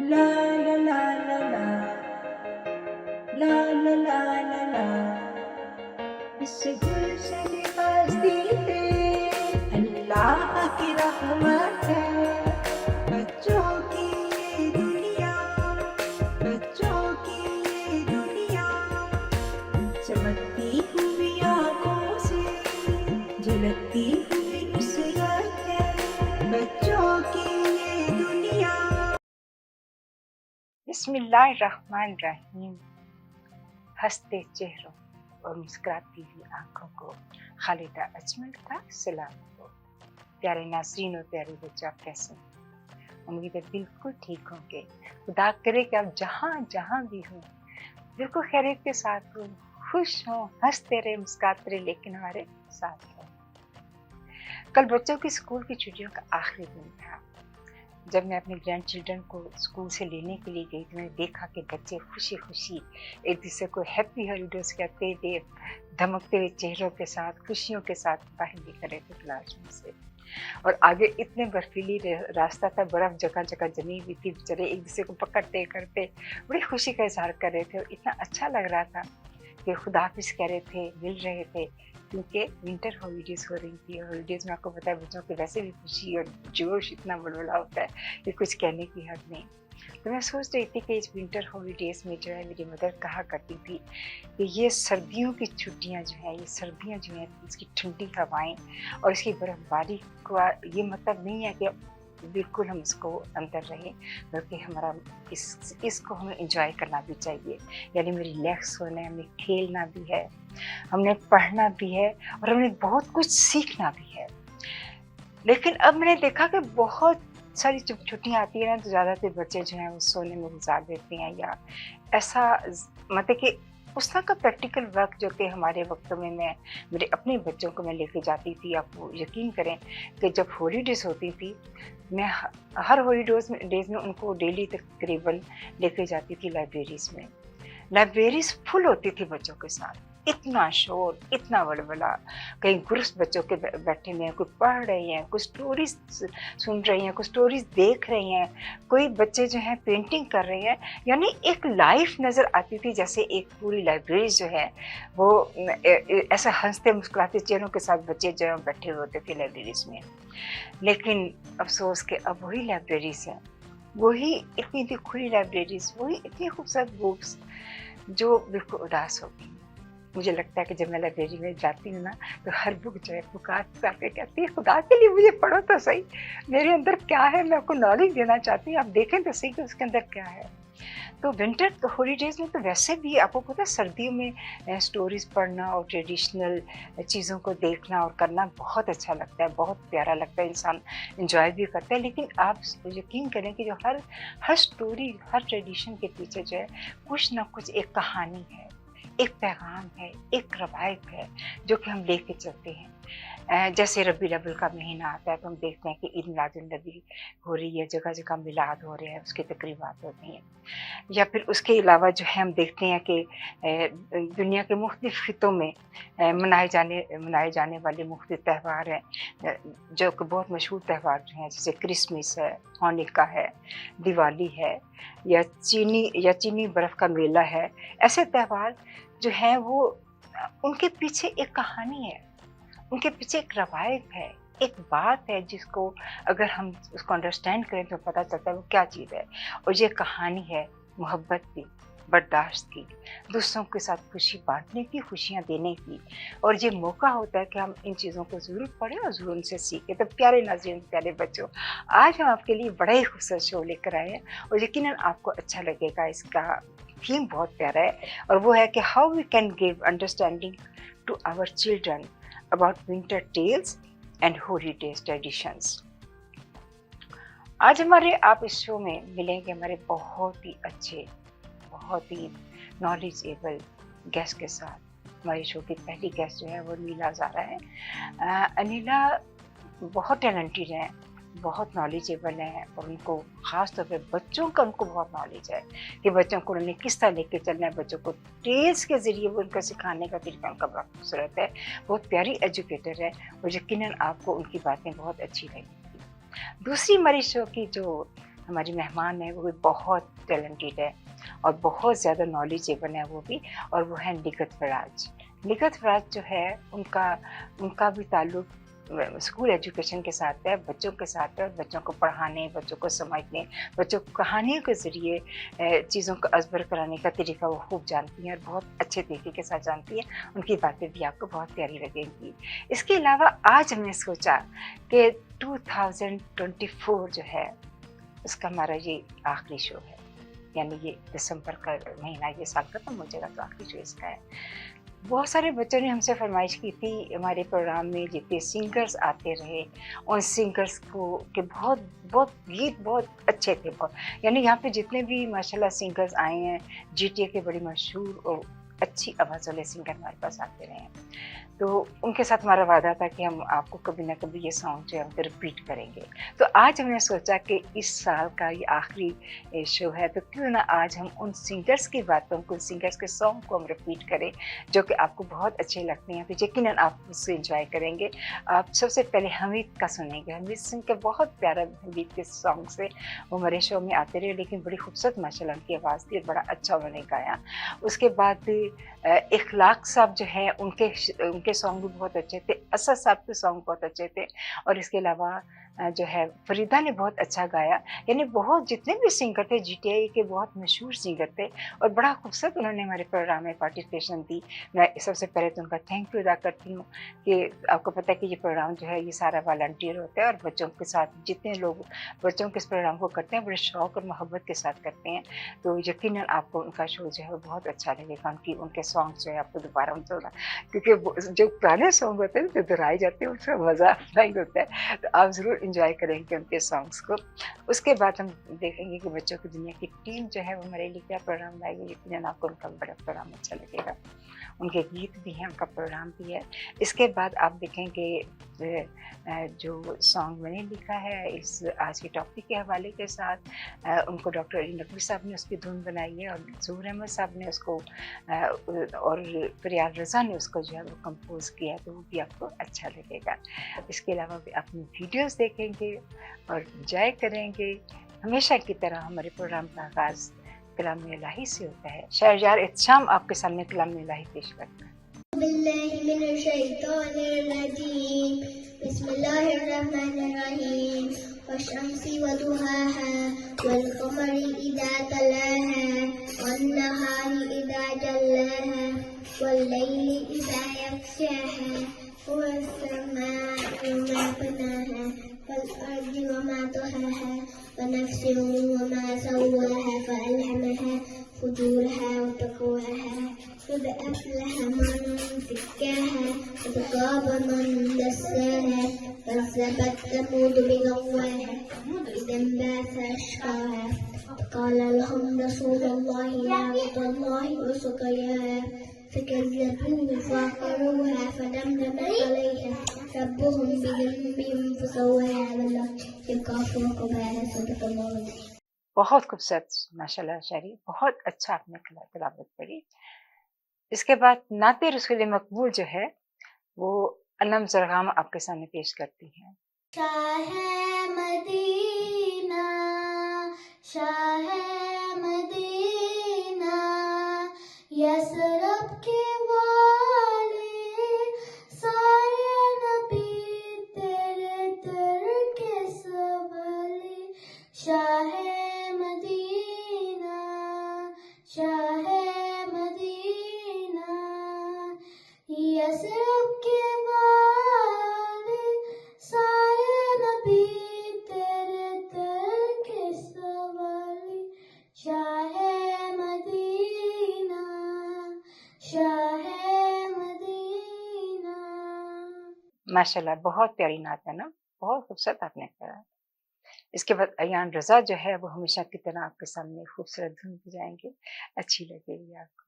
La la la la la, la la la la la, इस गुलशन हस्ती पे अल्लाह की रहमत है। बच्चों की ये दुनिया, बच्चों की ये दुनिया, चमकती हुई आंखों से झलकती हुई नुसरत है। बच्चों की ये दुनिया। बिस्मिल्लाहिर्रहमानिर्रहीम। हंसते चेहरों और मुस्कुराती हुई आंखों को खालिदा अजमल का सलाम हो। प्यारे नाज़रीन और प्यारे बच्चे, आप कैसे हैं? उम्मीद है बिल्कुल ठीक होंगे। खुदा करे कि आप जहाँ जहाँ भी हों बिल्कुल खैरियत के साथ हो, खुश हों, हंसते रहे, मुस्कुराते रहे, लेकिन हमारे साथ हों। कल बच्चों की स्कूल की छुट्टियों का आखिरी दिन था। जब मैं अपने ग्रैंड चिल्ड्रन को स्कूल से लेने के लिए गई तो मैंने देखा कि बच्चे खुशी खुशी एक दूसरे को हैप्पी हॉलीडेज कहते थे, धमकते हुए चेहरों के साथ, खुशियों के साथ बाहर निकल रहे थे क्लासरूम से। और आगे इतने बर्फीली रास्ता था, बर्फ जगह जगह जमी हुई थी, बेचारे एक दूसरे को पकड़ते करते बड़ी खुशी का इजहार कर रहे थे। और इतना अच्छा लग रहा था कि खुदा हाफिज कह रहे थे, मिल रहे थे, क्योंकि विंटर हॉलीडेज हो रही थी। हॉलीडेज में आपको पता है बच्चों के वैसे भी खुशी और जोश इतना बड़बड़ा होता है कि कुछ कहने की हद नहीं। तो मैं सोच रही थी कि इस विंटर हॉलीडेज में जो है, मेरी मदर कहा करती थी कि ये सर्दियों की छुट्टियां जो है, ये सर्दियां जो हैं, इसकी ठंडी हवाएं और इसकी बर्फबारी का ये मतलब नहीं है कि बिल्कुल हम इसको अंदर रहें, बल्कि हमारा इसको हमें एंजॉय करना भी चाहिए। यानी में रिलैक्स होना है, हमें खेलना भी है, हमने पढ़ना भी है और हमने बहुत कुछ सीखना भी है। लेकिन अब मैंने देखा कि बहुत सारी जब छुट्टियाँ आती है ना, तो ज़्यादातर बच्चे जो हैं वो सोने में गुजार देते हैं, या ऐसा मतलब कि उस तरह का प्रैक्टिकल वर्क जो कि हमारे वक्तों में मैं मेरे अपने बच्चों को मैं लेके जाती थी। आप वो यकीन करें कि जब हॉलीडेज होती थी, मैं हर हॉलीडेज में उनको डेली तकरीबन लेके जाती थी लाइब्रेरीज में। लाइब्रेरीज फुल होती थी बच्चों के साथ, इतना शोर, इतना बड़बड़ा, कहीं ग्रुप्स बच्चों के बैठे हुए हैं, कोई पढ़ रहे हैं, कोई स्टोरीज सुन रही हैं, कोई स्टोरीज देख रही हैं, कोई बच्चे जो हैं पेंटिंग कर रहे हैं। यानी एक लाइफ नज़र आती थी, जैसे एक पूरी लाइब्रेरी जो है वो ऐसा हंसते मुस्कुराते चेहरों के साथ बच्चे जो हैं बैठे हुए होते थे लाइब्रेरीज में। लेकिन अफसोस के अब वही लाइब्रेरीज हैं, वही इतनी इतनी खुली लाइब्रेरीज, वही इतनी खूबसूरत बुक्स जो बिल्कुल उदास हो गई। मुझे लगता है कि जब मैं लाइब्रेरी में जाती हूँ ना, तो हर बुक जो है पुकार के कहती है, खुदा के लिए मुझे पढ़ो तो सही, मेरे अंदर क्या है, मैं आपको नॉलेज देना चाहती हूँ, आप देखें तो सही कि उसके अंदर क्या है। तो विंटर हॉलीडेज में तो वैसे भी आपको पता है, सर्दियों में स्टोरीज पढ़ना और ट्रेडिशनल चीज़ों को देखना और करना बहुत अच्छा लगता है, बहुत प्यारा लगता है, इंसान इंजॉय भी करता है। लेकिन आप यकीन करें कि जो हर स्टोरी, हर ट्रेडिशन के पीछे जो है कुछ ना कुछ एक कहानी है, एक पैगाम है, एक रवायत है जो कि हम लेके चलते हैं। जैसे रबीउल अव्वल का महीना आता है तो हम देखते हैं कि ईद मिलादुन नबी हो रही है, जगह जगह मिलाद हो रहे हैं, उसकी तकरीबात होती हैं। या फिर उसके अलावा जो है हम देखते हैं कि दुनिया के मुख्तलिफ खितों में मनाए जाने वाले मुख्तलिफ त्यौहार हैं, जो कि बहुत मशहूर त्यौहार जो हैं, जैसे क्रिसमस है, हानिका है, दिवाली है, या चीनी बर्फ़ का मेला है। ऐसे त्यौहार जो हैं वो उनके पीछे एक कहानी है, उनके पीछे एक रवायत है, एक बात है जिसको अगर हम उसको अंडरस्टैंड करें तो पता चलता है वो क्या चीज़ है। और ये कहानी है मोहब्बत की, बर्दाश्त की, दूसरों के साथ खुशी बाँटने की, खुशियाँ देने की। और ये मौका होता है कि हम इन चीज़ों को ज़रूर पढ़ें और ज़रूर उनसे सीखें। तो प्यारे नाज़रीन, प्यारे बच्चों, आज हम आपके लिए बड़ा ही खूबसूरत शो लेकर आए हैं और यकीनन आपको अच्छा लगेगा। इसका थीम बहुत प्यारा है और वो है कि how we can give understanding to our children about winter tales and holidays traditions. आज हमारे आप इस शो में मिलेंगे हमारे बहुत ही अच्छे, बहुत ही नॉलेजेबल गेस्ट के साथ। हमारे शो की पहली गेस्ट जो है वो नीला ज़ारा है। अनिला बहुत टैलेंटेड हैं, बहुत नॉलेजेबल हैं और उनको ख़ास तौर पे बच्चों का उनको बहुत नॉलेज है कि बच्चों को उन्होंने किस तरह लेके चलना है। बच्चों को टेल्स के ज़रिए वो उनको सिखाने का तरीका उनका बहुत खूबसूरत है, बहुत प्यारी एजुकेटर है और यकीनन आपको उनकी बातें बहुत अच्छी लगेंगी। दूसरी हमारी शो की जो हमारी मेहमान है वो भी बहुत टैलेंटेड है और बहुत ज़्यादा नॉलेजेबल है वो भी, और वो है निगत फराज। निगत फराज जो है उनका भी ताल्लुक स्कूल एजुकेशन के साथ है, बच्चों के साथ है, और बच्चों को पढ़ाने, बच्चों को समझने, बच्चों को कहानियों के ज़रिए चीज़ों को अज़बर कराने का तरीका वो खूब जानती हैं और बहुत अच्छे तरीके के साथ जानती हैं। उनकी बातें भी आपको बहुत प्यारी लगेंगी। इसके अलावा आज हमने सोचा कि 2024 जो है उसका हमारा ये आखिरी शो है, यानी ये दिसंबर का महीना ये साल खत्म हो जाएगा तो आखिरी शो इसका है। बहुत सारे बच्चों ने हमसे फरमाइश की थी हमारे प्रोग्राम में जितने सिंगर्स आते रहे, उन सिंगर्स को के बहुत बहुत गीत बहुत अच्छे थे, बहुत, यानी यहाँ पे जितने भी माशाल्लाह सिंगर्स आए हैं जीटीए के बड़ी मशहूर और अच्छी आवाज़ वाले सिंगर हमारे पास आते रहे हैं, तो उनके साथ हमारा वादा था कि हम आपको कभी ना कभी ये सॉन्ग जो है हम रिपीट करेंगे। तो आज हमने सोचा कि इस साल का ये आखिरी शो है, तो क्यों ना आज हम उन सिंगर्स की बातों को, सिंगर्स के सॉन्ग को हम रिपीट करें जो कि आपको बहुत अच्छे लगते हैं, तो यकीनन आप उससे एंजॉय करेंगे। आप सबसे पहले हमीद का सुनेंगे। हमीद सिंह के बहुत प्यारा हमीद के सॉन्ग से वो हमारे शो में आते रहे, लेकिन बड़ी खूबसूरत माशाल्लाह उनकी आवाज़ थी और बड़ा अच्छा उन्होंने गाया। उसके बाद इखलाक साहब जो है उनके सॉन्ग भी बहुत अच्छे थे, असद साहब के सॉन्ग बहुत अच्छे थे, और इसके अलावा जो है फरीदा ने बहुत अच्छा गाया। यानी बहुत जितने भी सिंगर थे जीटीए के बहुत मशहूर सिंगर थे और बड़ा खूबसूरत उन्होंने हमारे प्रोग्राम में पार्टिसिपेशन दी। मैं सबसे पहले तो उनका थैंक यू अदा करती हूँ कि आपको पता है कि ये प्रोग्राम जो है ये सारा वॉलंटियर होता है और बच्चों के साथ जितने लोग बच्चों के इस प्रोग्राम को करते हैं बड़े शौक़ और मोहब्बत के साथ करते हैं, तो यकीनन आपको उनका शो जो है वो बहुत अच्छा लगेगा। उनके सॉन्ग जो है आपको दोबारा सुनना, क्योंकि जो पुराने सॉन्ग होते हैं जो दोहराए जाते हैं उसका मज़ा नहीं होता है, तो आप ज़रूर इंजॉय करेंगे उनके सॉन्ग्स को। उसके बाद हम देखेंगे कि बच्चों की दुनिया की टीम जो है वो हमारे लिए क्या प्रोग्राम लाएगी, यकीनन आपको उनका बड़ा प्रोग्राम अच्छा लगेगा। उनके गीत भी हैं, उनका प्रोग्राम भी है। इसके बाद आप देखेंगे जो सॉन्ग मैंने लिखा है इस आज के टॉपिक के हवाले के साथ, उनको डॉक्टर अली नकवी साहब ने उसकी धुन बनाई है और ज़हूर अहमद साहब ने उसको और फरियाद रज़ा ने उसको जो है वो कंपोज़ किया है, तो वो भी आपको अच्छा लगेगा। इसके अलावा भी अपनी वीडियोस देखेंगे और एंजॉय करेंगे। हमेशा की तरह हमारे प्रोग्राम का आगाज़ कलाम इलाही से होता है। शाहरियार एहतशाम आपके सामने कलाम इलाही पेश करता है। बिस्मिल्लाहिर्रहमानिर्रहीम वश्शम्सी वदुहाहा वल्क़मरि इज़ा तलाहा वन्नहारि इज़ा जल्लाहा वल्लैलि इज़ा यग़शाहा वस्समाइ वमा बनाहा वल्अर्दि वमा तहाहा वनफ्सिन वमा सव्वाहा फअल्हमहा फुजूरहा वतक़वाहा قد أفلح من زكاها وقد خاب من دساها كذبت ثمود بطغواها إذ انبعث أشقاها قال لهم رسول الله ناقة الله وسقياها فكذبوه فعقروها فدمدم عليها ربهم بذنبهم فسواها والله يخاف عقباها صدق الله العظيم. बहुत खूबसूरत माशाल्लाह शायरी, बहुत अच्छा आपने तिलावत करी। इसके बाद नाते रसूल मकबूल जो है वो अनम जरगाम आपके सामने पेश करती हैं। शाह मदीना शाह मदीना यसरब के वाले सारे नबी तेरे दर के सवाले शाह मदीना शाह मदीना यसरब के वाले सारे नबी तेरे दर के सवाले शाह मदीना शाह मदीना। माशाल्लाह बहुत प्यारी नात है ना, बहुत खूबसूरत आपने करा। इसके बाद अयान रज़ा जो है वो हमेशा की तरह आपके सामने खूबसूरत धुन बजाएंगे, अच्छी लगेगी आपको।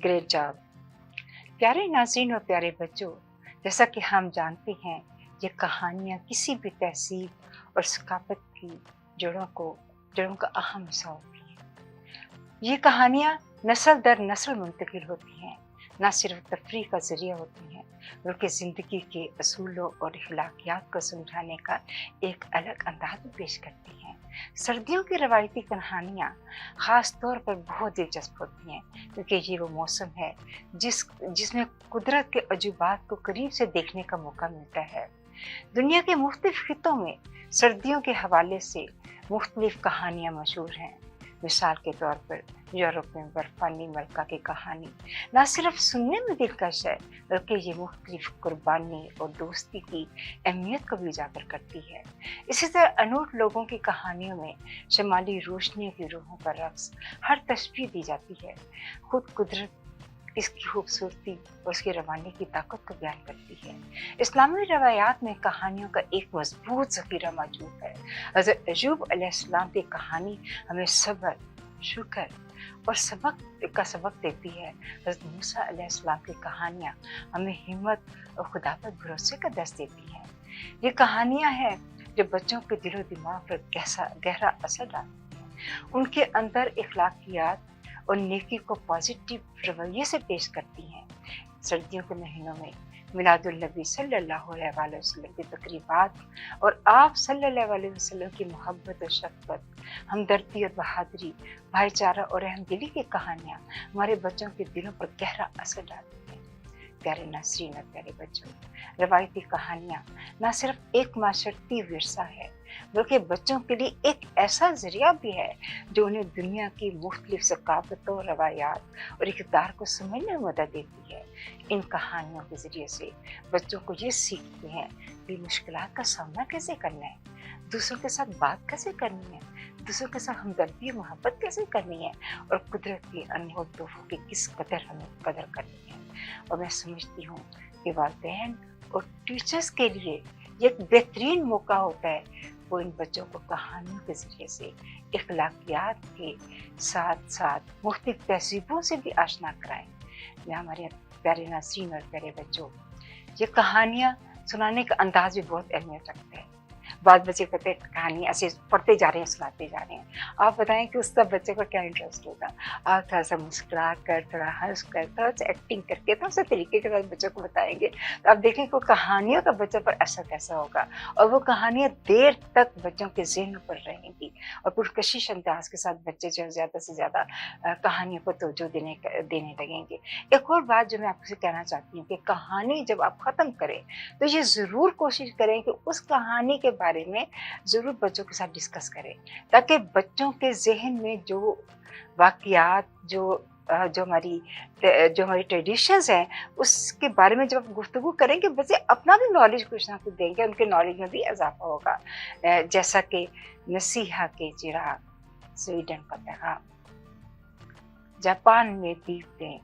Great job. प्यारे नाज़रीन और प्यारे बच्चों, जैसा कि हम जानते हैं, ये कहानियाँ किसी भी तहज़ीब और सकाफ़त की जड़ों का अहम हिस्सा होती हैं। ये कहानियाँ नस्ल दर नस्ल मुंतकिल होती हैं, न सिर्फ तफरीह का ज़रिया होती हैं, बल्कि ज़िंदगी के असूलों और अखलाकियात को समझाने का एक अलग अंदाज भी पेश करती हैं। सर्दियों की रवायती कहानियाँ ख़ास तौर पर बहुत दिलचस्प होती हैं, क्योंकि ये वो मौसम है जिसमें कुदरत के अजूबात को करीब से देखने का मौका मिलता है। दुनिया के मुख्तलिफ खित्तों में सर्दियों के हवाले से मुख्तलिफ कहानियाँ मशहूर हैं। मिसाल के तौर पर यूरोप में बर्फानी मलका की कहानी न सिर्फ सुनने में दिलकश है, बल्कि ये मुख्तलिफ कुर्बानी और दोस्ती की अहमियत को भी उजागर करती है। इसी तरह अनूठ लोगों की कहानियों में शमाली रोशनियों की रूहों पर रक्स हर तशबीह दी जाती है। खुद कुदरत इसकी खूबसूरती और उसकी रवानी की ताकत को बयान करती है। इस्लामी रवायात में कहानियों का एक मजबूत ज़ख़ीरा मौजूद है। हज़रत अय्यूब अलैहिस्सलाम की कहानी हमें सब्र, शुक्र और सबक देती है। हज़रत मूसा अलैहिस्सलाम की कहानियाँ हमें हिम्मत और खुदा पर भरोसे का दर्स देती हैं। ये कहानियाँ हैं जो बच्चों के दिलो दिमाग पर गहरा असर डालती हैं। उनके अंदर इखलाकियात और नेकी को पॉजिटिव रवैये से पेश करती हैं। सर्दियों के महीनों में मिलादुल नबी सल्लल्लाहु अलैहि वसल्लम की तकरीबात और आप सल्लल्लाहु अलैहि वसल्लम की मोहब्बत और शफ़क़त, हमदर्दी और बहादुरी, भाईचारा और रहमदिली की कहानियाँ हमारे बच्चों के दिलों पर गहरा असर डालती हैं। प्यारे नाज़रीन और प्यारे बच्चों, रवायती कहानियाँ न सिर्फ एक माशरती विरसा है, बल्कि बच्चों के लिए एक ऐसा ज़रिया भी है जो उन्हें दुनिया की मुख्तलिफ सकाफ़तों, रवायात और इक़्तिदार को समझने में मदद देती है। इन कहानियों के ज़रिए से बच्चों को ये सीखते हैं कि मुश्किलात का सामना कैसे करना है, दूसरों के साथ बात कैसे करनी है, दूसरों के साथ हमदर्दी और मोहब्बत कैसे करनी है, और कुदरत के अनमोल तोहफ़ों की किस कदर हमें कदर करनी है। और मैं समझती हूँ कि वालिदैन और टीचर्स के लिए ये एक बेहतरीन मौका होता है वो इन बच्चों को कहानियों के ज़रिए से इखलाकियात के साथ साथ मुख्तलिफ तहज़ीबों से भी आशना कराएं। मैं हमारे प्यारे नाज़रीन और प्यारे बच्चों, ये कहानियाँ सुनाने का अंदाज़ भी बहुत अहमियत रखता है। बाद बच्चे कहते हैं कहानी ऐसे पढ़ते जा रहे हैं, सुनाते जा रहे हैं। आप बताएं कि उस सब बच्चे को क्या इंटरेस्ट होगा। आप थोड़ा सा मुस्कुरा कर, थोड़ा हंस कर, थोड़ा सा एक्टिंग करके, थोड़ा सा तरीके के साथ बच्चों को बताएंगे, तो आप देखें कि कहानियों का बच्चों पर असर कैसा होगा, और वो कहानियाँ देर तक बच्चों के ज़हन पर रहेंगी, और पुरकशिश अंदाज के साथ बच्चे जो ज़्यादा से ज़्यादा कहानियों को तवज्जो देने लगेंगे। एक और बात जो मैं आपसे कहना चाहती हूँ कि कहानी जब आप ख़त्म करें तो ये ज़रूर कोशिश करें कि उस कहानी के बारे में ज़रूर बच्चों के साथ डिस्कस करें, ताकि बच्चों के ज़हन में जो वाक़यात जो हमारी ट्रेडिशंस हैं उसके बारे में जब आप गुफ्तगू करेंगे, बच्चे अपना भी नॉलेज कुछ ना कुछ देंगे, उनके नॉलेज में भी इजाफा होगा। जैसा कि नसीहा के चिराग, स्वीडन का पैगाम, जापान में दीपतें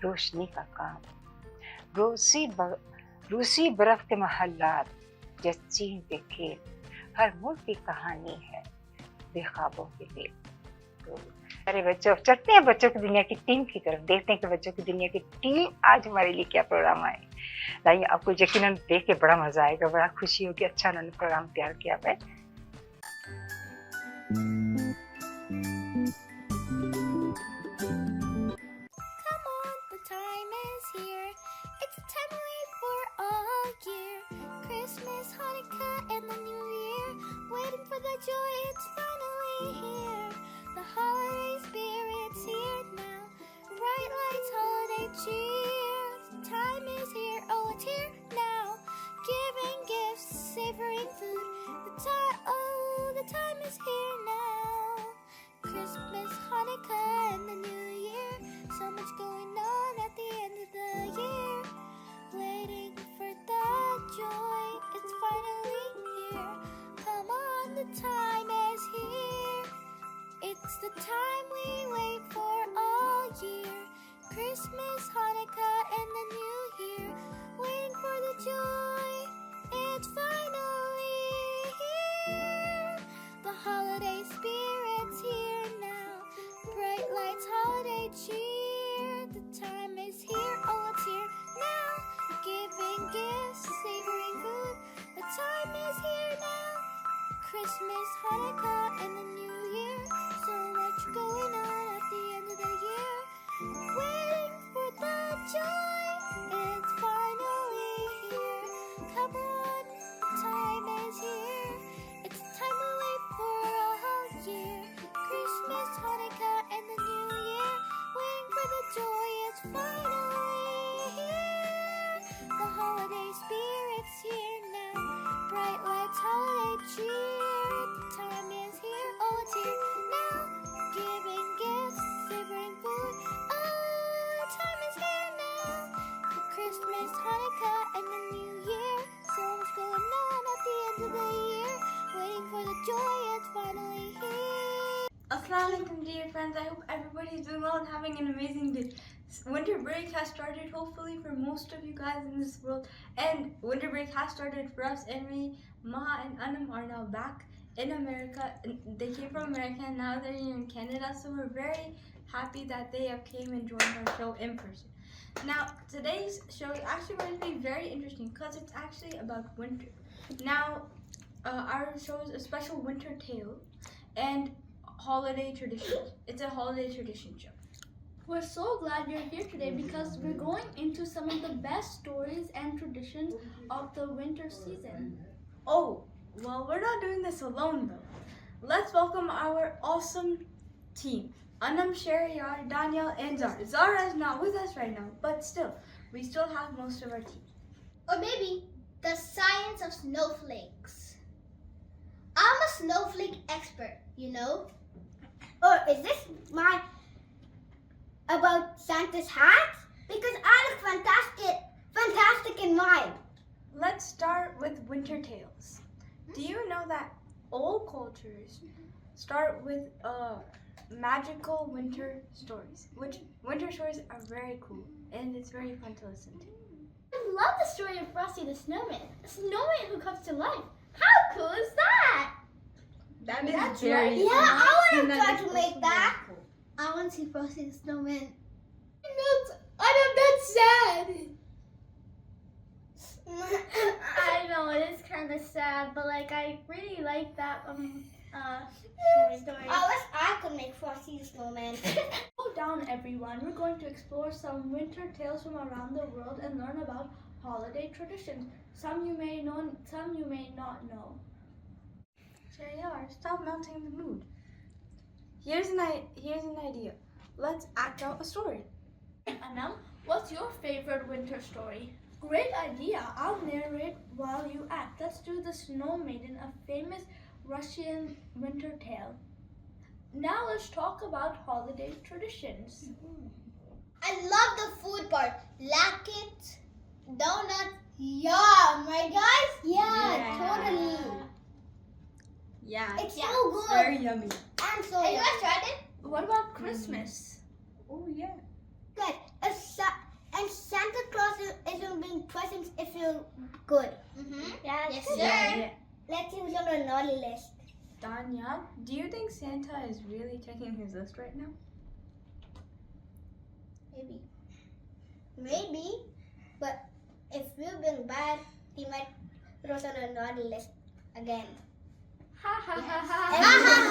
रोशनी का काम, रूसी बर्फ के महल्लात, चीन के खेल, हर मुल्क की कहानी है बेख्वाबों के लिए। तो अरे बच्चों, चलते हैं बच्चों की दुनिया की टीम की तरफ, देखते हैं कि बच्चों की दुनिया की टीम आज हमारे लिए क्या प्रोग्राम आए। लाइए, आपको यकीनन देख के बड़ा मजा आएगा, बड़ा खुशी होगी, अच्छा उन्होंने प्रोग्राम तैयार किया है। Christmas, Hanukkah, and the New Year. Waiting for the joy, it's finally here. The holiday spirit's here now. Bright lights, holiday cheer. The time is here, oh, it's here now. Giving gifts, savoring food. The time is here now. Christmas, Hanukkah, and the New Year. So much going on at the end of the year. Waiting for the joy, it's finally here. Come on, the time is here. It's the time we wait for all year. Christmas, Hanukkah, and the New Year. Waiting for the joy, it's finally here. The holiday spirit's here now. Bright lights, holiday cheer. The time Christmas, Hanukkah, and the New Year. So much going on at the end of the year. Waiting for the joy, it's finally here. Come on, the time is here. It's time we wait for a whole year. Christmas, Hanukkah, and the New Year. Waiting for the joy, it's finally here. The holiday spirit's here now. Bright lights, holiday cheer. The time is here, oh it's here now. Giving gifts, savoring food. Oh, time is here now. For Christmas, Hanukkah, and the New Year. So much going on at the end of the year. Waiting for the joy, it's finally here. Assalamu alaikum, dear friends. I hope everybody is doing well and having an amazing day. Winter break has started, hopefully, for most of you guys in this world. And winter break has started for us, and we, Maha and Anam, are now back in America. And they came from America and now they're here in Canada. So we're very happy that they have came and joined our show in person. Now, today's show is actually going to be very interesting because it's actually about winter. Now, our show is a special winter tale and holiday traditions. It's a holiday tradition show. We're so glad you're here today because we're going into some of the best stories and traditions of the winter season. Oh, well, we're not doing this alone though. Let's welcome our awesome team. Anam, Shariar, Danielle, and Zara. Zara is not with us right now, but still, we still have most of our team. Or maybe the science of snowflakes. I'm a snowflake expert, you know? Or is this my about Santa's hat? Because I look fantastic in mine. Let's start with winter tales. Do you know that all cultures start with magical winter stories? Which winter stories are very cool and it's very fun to listen to. I love the story of Frosty the Snowman. A snowman who comes to life. How cool is that? That's very Yeah, I want to try That to is make that. cool. I want to see Frosty the Snowman. That's sad. I I know it is kind of sad, but I really like that story. I wish I could make Frosty the Snowman. Slow down, everyone. We're going to explore some winter tales from around the world and learn about holiday traditions. Some you may know, some you may not know. Shariar, stop melting the mood. Here's an idea. Let's act out a story. Anam, what's your favorite winter story? Great idea. I'll narrate while you act. Let's do The Snow Maiden, a famous Russian winter tale. Now let's talk about holiday traditions. I love the food part. Latkes, donuts, yum, right guys? Yeah, totally. Yeah, It's so good. very yummy. And so you guys tried it? What about Christmas? Oh yeah. Good. And Santa Claus isn't bring presents if you're good. Mm-hmm. Yes, sir. Yeah. Let's see who's on the naughty list. Danya, do you think Santa is really checking his list right now? Maybe. But if we've been bad, he might throw us on the naughty list again. Ha ha ha Yes.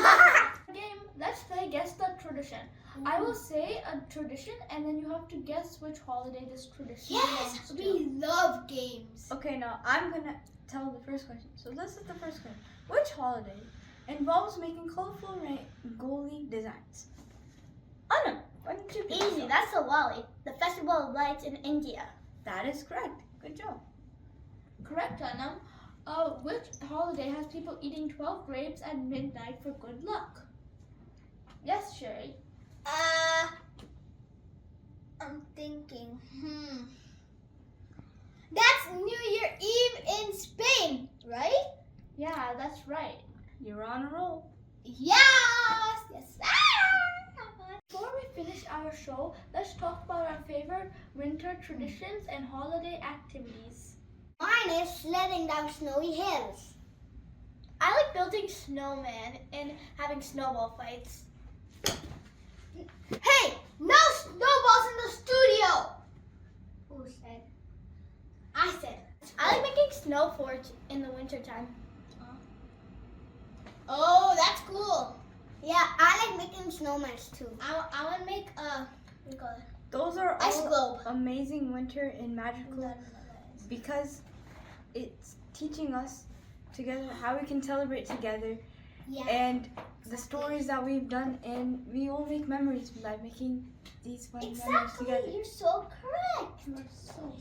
ha. Game. Let's play Guess the Tradition. I will say a tradition and then you have to guess which holiday this tradition belongs to. We love games. Okay, now I'm gonna tell the first question. So this is the first question. Which holiday involves making colorful rangoli designs? Anna, why don't you pick Easy, this that's Diwali, the festival of lights in India. That is correct. Good job. Correct, Anam. Which holiday has people eating 12 grapes at midnight for good luck? Yes, Sherry. I'm thinking, That's New Year Eve in Spain, right? Yeah, that's right. You're on a roll. Yes! Before we finish our show, let's talk about our favorite winter traditions and holiday activities. Mine is sledding down snowy hills. I like building snowmen and having snowball fights. Hey, no snowballs in the studio! Who said? I said. I like making snow forts in the wintertime. Oh, that's cool. Yeah, I like making snowmen too. I want to make what do you call it? Those are Ice all globe. amazing winter and magical because it's teaching us together how we can celebrate together Yeah. and the stories that we've done, and we all make memories by making these fun memories Exactly. together. You're so correct. You're so.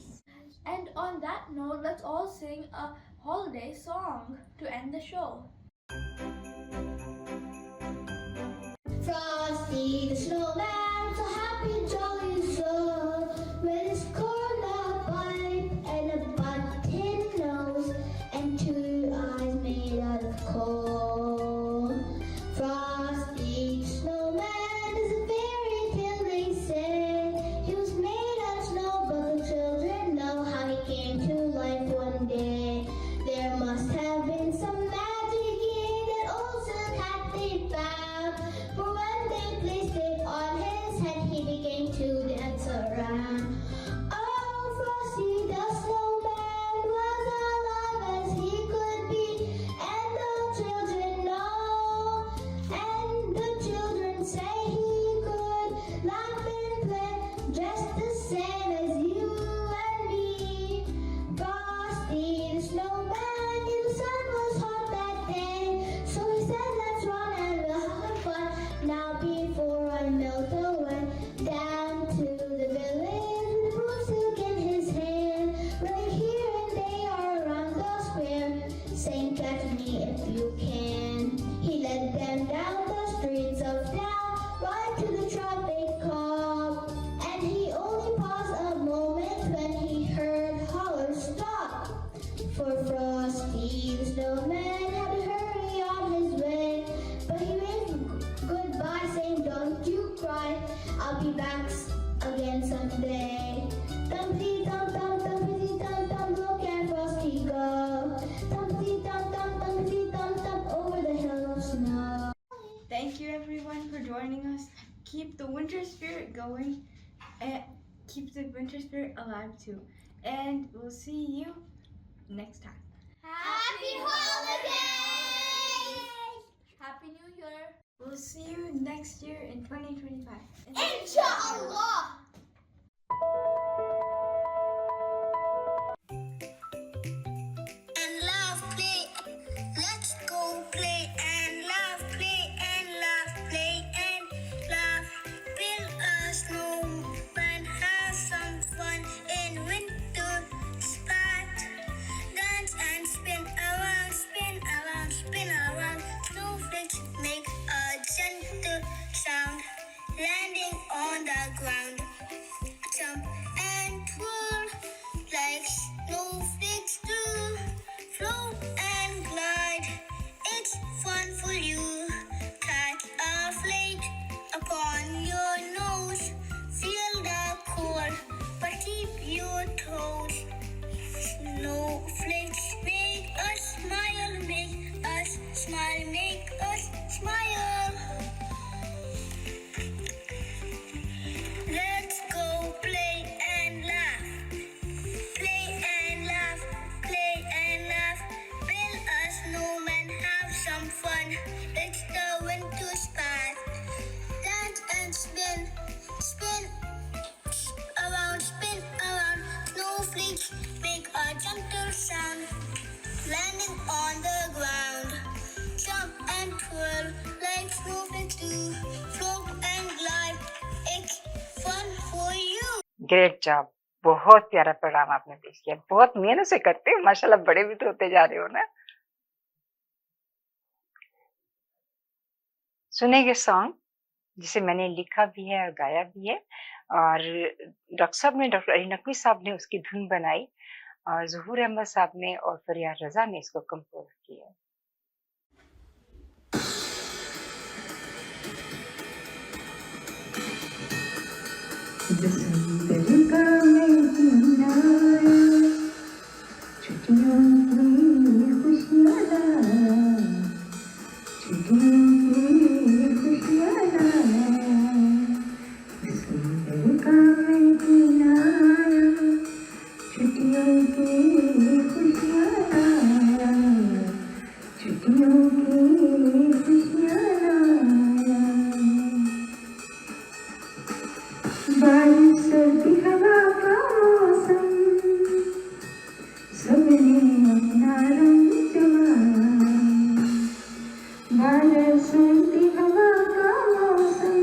And on that note, let's all sing a holiday song to end the show. Frosty the snowman, so happy and jolly so, with his corn pipe and a button nose and 2 eyes made out of coal. Frosty the snowman is a fairy tale, they say. He was made out of snow, but the children know how he came to life one day. There must have been some magic in that old silk hat they found, for when they placed it on his head, he began to dance around. Oh, Frosty the snowman was alive as he could be, and the children know, and the children say he could laugh and play just the same as you and me. Frosty the snowman knew the sun was hot that day, so he said, let's run and we'll have fun. Now before I melt away, down to the village with a broomstick in his hand. Right here and they are around the square, saying, catch me if you can. He led them down the streets of town, right to the traffic cop, and he only paused a moment when he heard holler stop. For Frosty the snowman had to hurry on his way, but he waved goodbye saying, don't you cry, I'll be back again someday. Dumpty dum dum, dumpty dum dum, look at Frosty go. Dumpty dum dum, dumpty dum dum, over the hill of snow. Thank you everyone for joining us. Keep the winter spirit going and keep the winter spirit alive too. And we'll see you next time. Happy holidays! Happy New Year! We'll see you next year in 2025. Inshallah! And love, play. Let's go play and love, play and love, play and love. Build a snowman, have some fun in winter spot. Dance and spin around, spin around, spin around. Snowflakes make a gentle sound, landing on the ground. Jump and twirl like snowflakes do. Float and glide, it's fun for you. Catch a flake upon your nose. Feel the cold, but keep your toes. Snowflakes make us smile, make us smile, make us smile. Let's go play and laugh. Play and laugh, play and laugh. Build a snowman, have some fun. It's the winter spot. Dance and spin, spin around, spin around. Snowflakes make a gentle sound, landing on the ground. Jump and twirl like snowflakes do. Float and glide, it's fun for you. Great job, बहुत प्यारा programme आपने पेश किया, बहुत मेहनत से करते हैं माशाल्लाह, बड़े भी तो होते जा रहे हो ना। सुनेंगे सॉन्ग जिसे मैंने लिखा भी है और गाया भी है, और डॉक्टर अली नकवी साहब ने उसकी धुन बनाई और ज़हूर अहमद साहब ने और फरियाद रजा ने इसको कंपोज किया। दिसंबर का महीना छुट्टियों की खुशियाँ लाए, छुट्टियों की खुशियाँ लाए। दिसंबर का महीना छुट्टियों की खुशियाँ लाए, छुट्टियों की बारिश सर्दी हवा का मौसम सबने अपना रंग जमाया बारिश सर्दी हवा का मौसम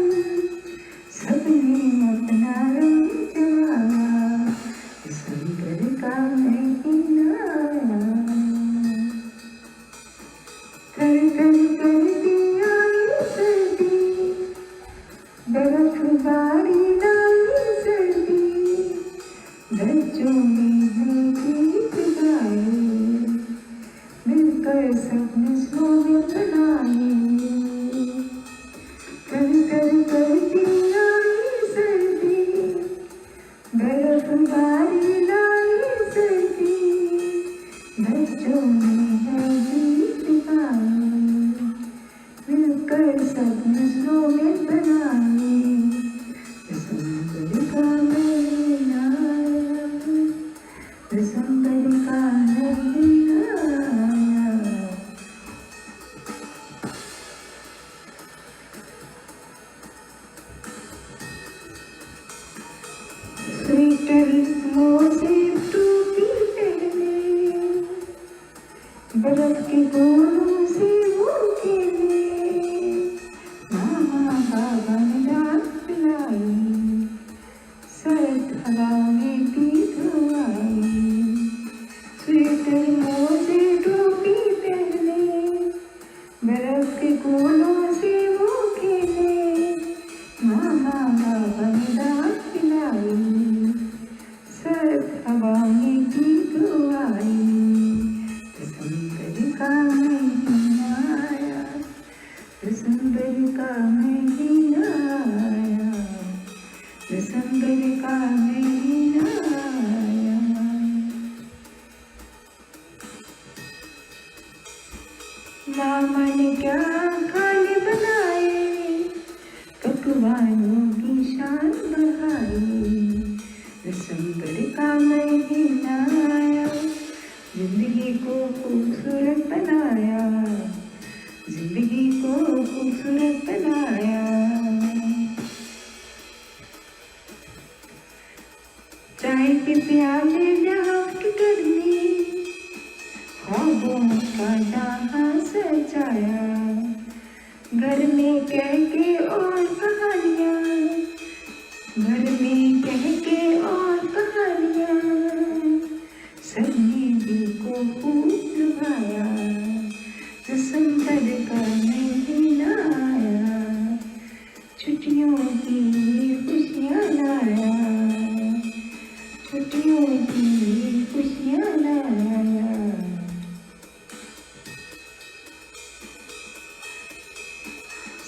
सबने अपना रंग जमाया दिसंबर का महीना आया कर कर करती आई सर्दी बर्फबारी लाई सर्दी बच्चों में है गीत गाए मिलकर सबने स्लोगन बनाए कर कर करती आई सर्दी बर्फबारी लाई सर्दी बच्चों में है गीत गाए मिलकर सबने स्लोगन बनाए दिसंबर का महीना आया दिसंबर का महीना आया स्वेटर मोजे टोपी पहने बर्फ के गोलों से वो खेले मामा बाबा ने डांट पिलाई सर्द हवा में भीग आई स्वेटर मोजे टोपी पहने बर्फ के गोलों से वो खेले मामा बाबा ने डांट पिलाई सर्द हवा में भीग आई दिसंबर का महीना आया दिसंबर का महीना आया दिसंबर का महीना आया मामा ने क्या खाने बनाए पकवानों की शान बढ़ाई दिसंबर का महीना आया जिंदगी को खूबसूरत बनाया जिंदगी को खूबसूरत बनाया चाय के प्याले जहाँ की गर्मी ख्वाबों का जहाँ सजाया घर में कह के और कहानियाँ घर में कह के और कहानियाँ सबने दिल को खूब लुभाया दिसंबर का महीना आया छुट्टियों की खुशियाँ लाया छुट्टियों की खुशियाँ लाया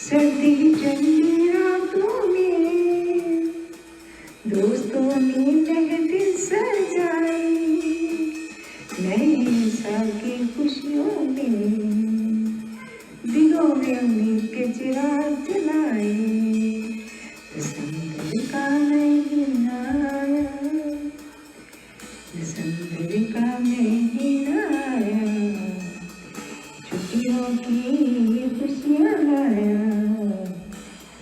सर्दी ठंडी रातों में दोस्तों ने महफिल सजाई नए साल की खुशियों में दिलों में उम्मीद के चिराग जलाए दिसंबर का महीना आया दिसंबर का महीना आया छुट्टियों की खुशियाँ लाया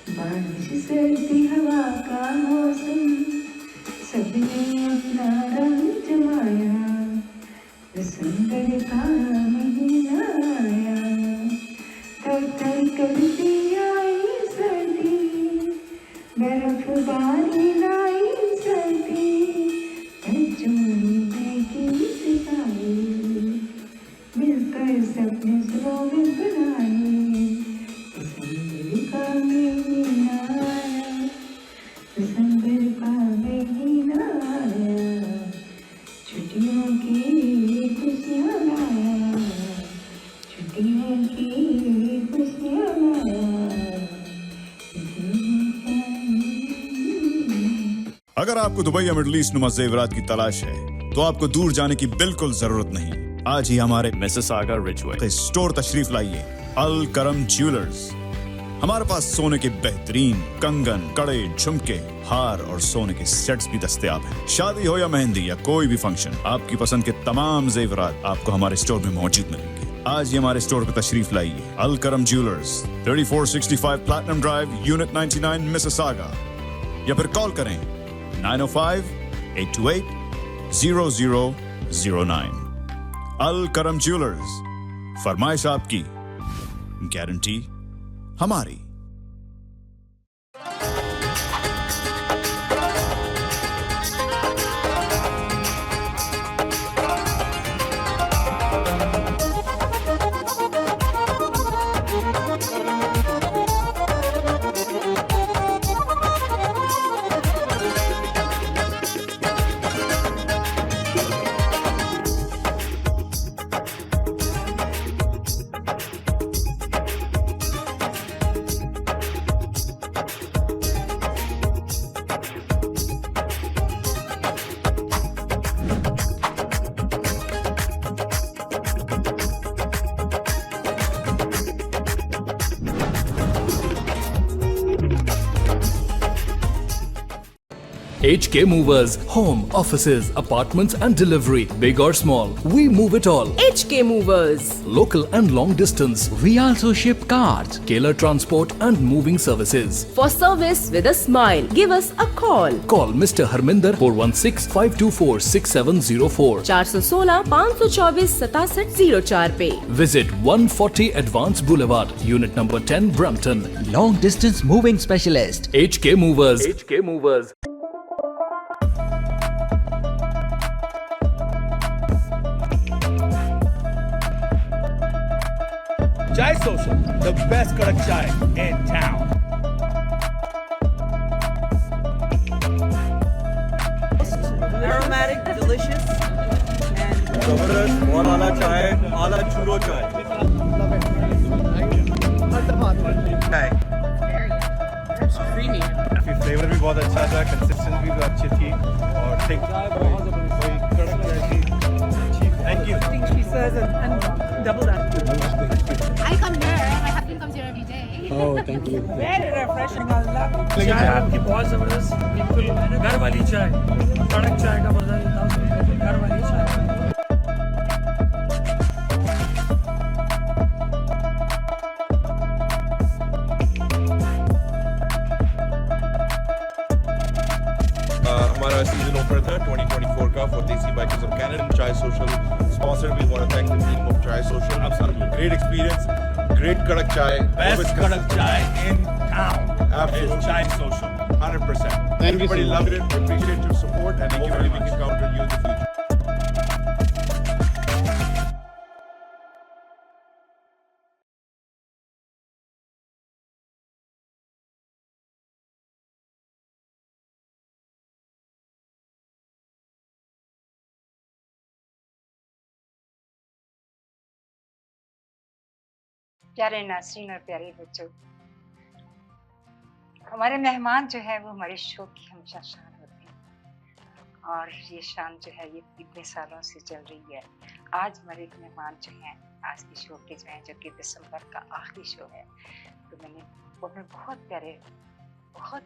बारिश सर्दी हवा का मौसम सबने अपना रंग जमाया दिसंबर का महीना आया तर तर करती आई सर्दी बर्फबारी लाई सर्दी बच्चों ने गीत गाए मिलकर सबने स्लोगन बनाए दिसंबर का महीना आया दिसंबर का महीना आया छुट्टियों की खुशियाँ लाया छुट्टियों की खुशियाँ लाया अगर आपको दुबई या मिडल ईस्ट नुमा जेवरात की तलाश है तो आपको दूर जाने की बिल्कुल जरूरत नहीं आज ही हमारे मिसिसागा रिचवे स्टोर तशरीफ लाइए अल करम ज्वेलर्स हमारे पास सोने के बेहतरीन कंगन कड़े झुमके हार और सोने के सेट्स भी दस्तयाब हैं शादी हो या मेहंदी या कोई भी फंक्शन आपकी पसंद के तमाम जेवरात आपको हमारे स्टोर में मौजूद मिलेंगे आज ही हमारे स्टोर पर तशरीफ लाइए अल करम jewellers 3465 platinum drive unit 99 Mississauga या फिर कॉल करें 905-828-0009। अल करम ज्वेलर्स, फरमाइश आपकी, गारंटी हमारी। HK Movers, home, offices, apartments and delivery, big or small, we move it all. HK Movers. Local and long distance, we also ship cars, Keller Transport and moving services. For service with a smile, give us a call. Call Mr. Harminder 416-524-6704. 416-524-6704 पे. Visit 140 Advance Boulevard, Unit number 10, Brampton. Long distance moving specialist. HK Movers. HK Movers. Chai Social, the best kadak chai in town. Aromatic, delicious, and Zabardast, bahut ala chai, ala churro chai. Chai. it's creamy. Your flavor भी बहुत अच्छा था, consistency भी अच्छी थी, और thick, कोई कड़क जैसी अच्छी. Thank you. I think she says and double that. I come here. My husband comes here every day. Oh, thank you. Very refreshing. I love it. चाय आपकी बहुत जबरदस्त, बिल्कुल घर वाली चाय, कड़क चाय का मजा लेता हूँ, घर वाली चाय. हमारा सीजन ओपनर था 2024 का for Desi Bikers of Canada. Chai Social sponsor. We want to thank the team of Chai Social. Absolutely great experience, great kadak chai. Best kadak chai in town. Absolutely. Is Chai Social. 100%. Everybody loved it. We appreciate your support, and hopefully we can count on you in the future. प्यारे नाज़रीन और प्यारे बच्चों, हमारे मेहमान जो है वो हमारे शो की हमेशा शान होते हैं, और ये शान जो है ये इतने सालों से चल रही है। आज हमारे एक मेहमान जो हैं आज के शो के जो हैं, जो कि दिसंबर का आखिरी शो है, तो मैंने बहुत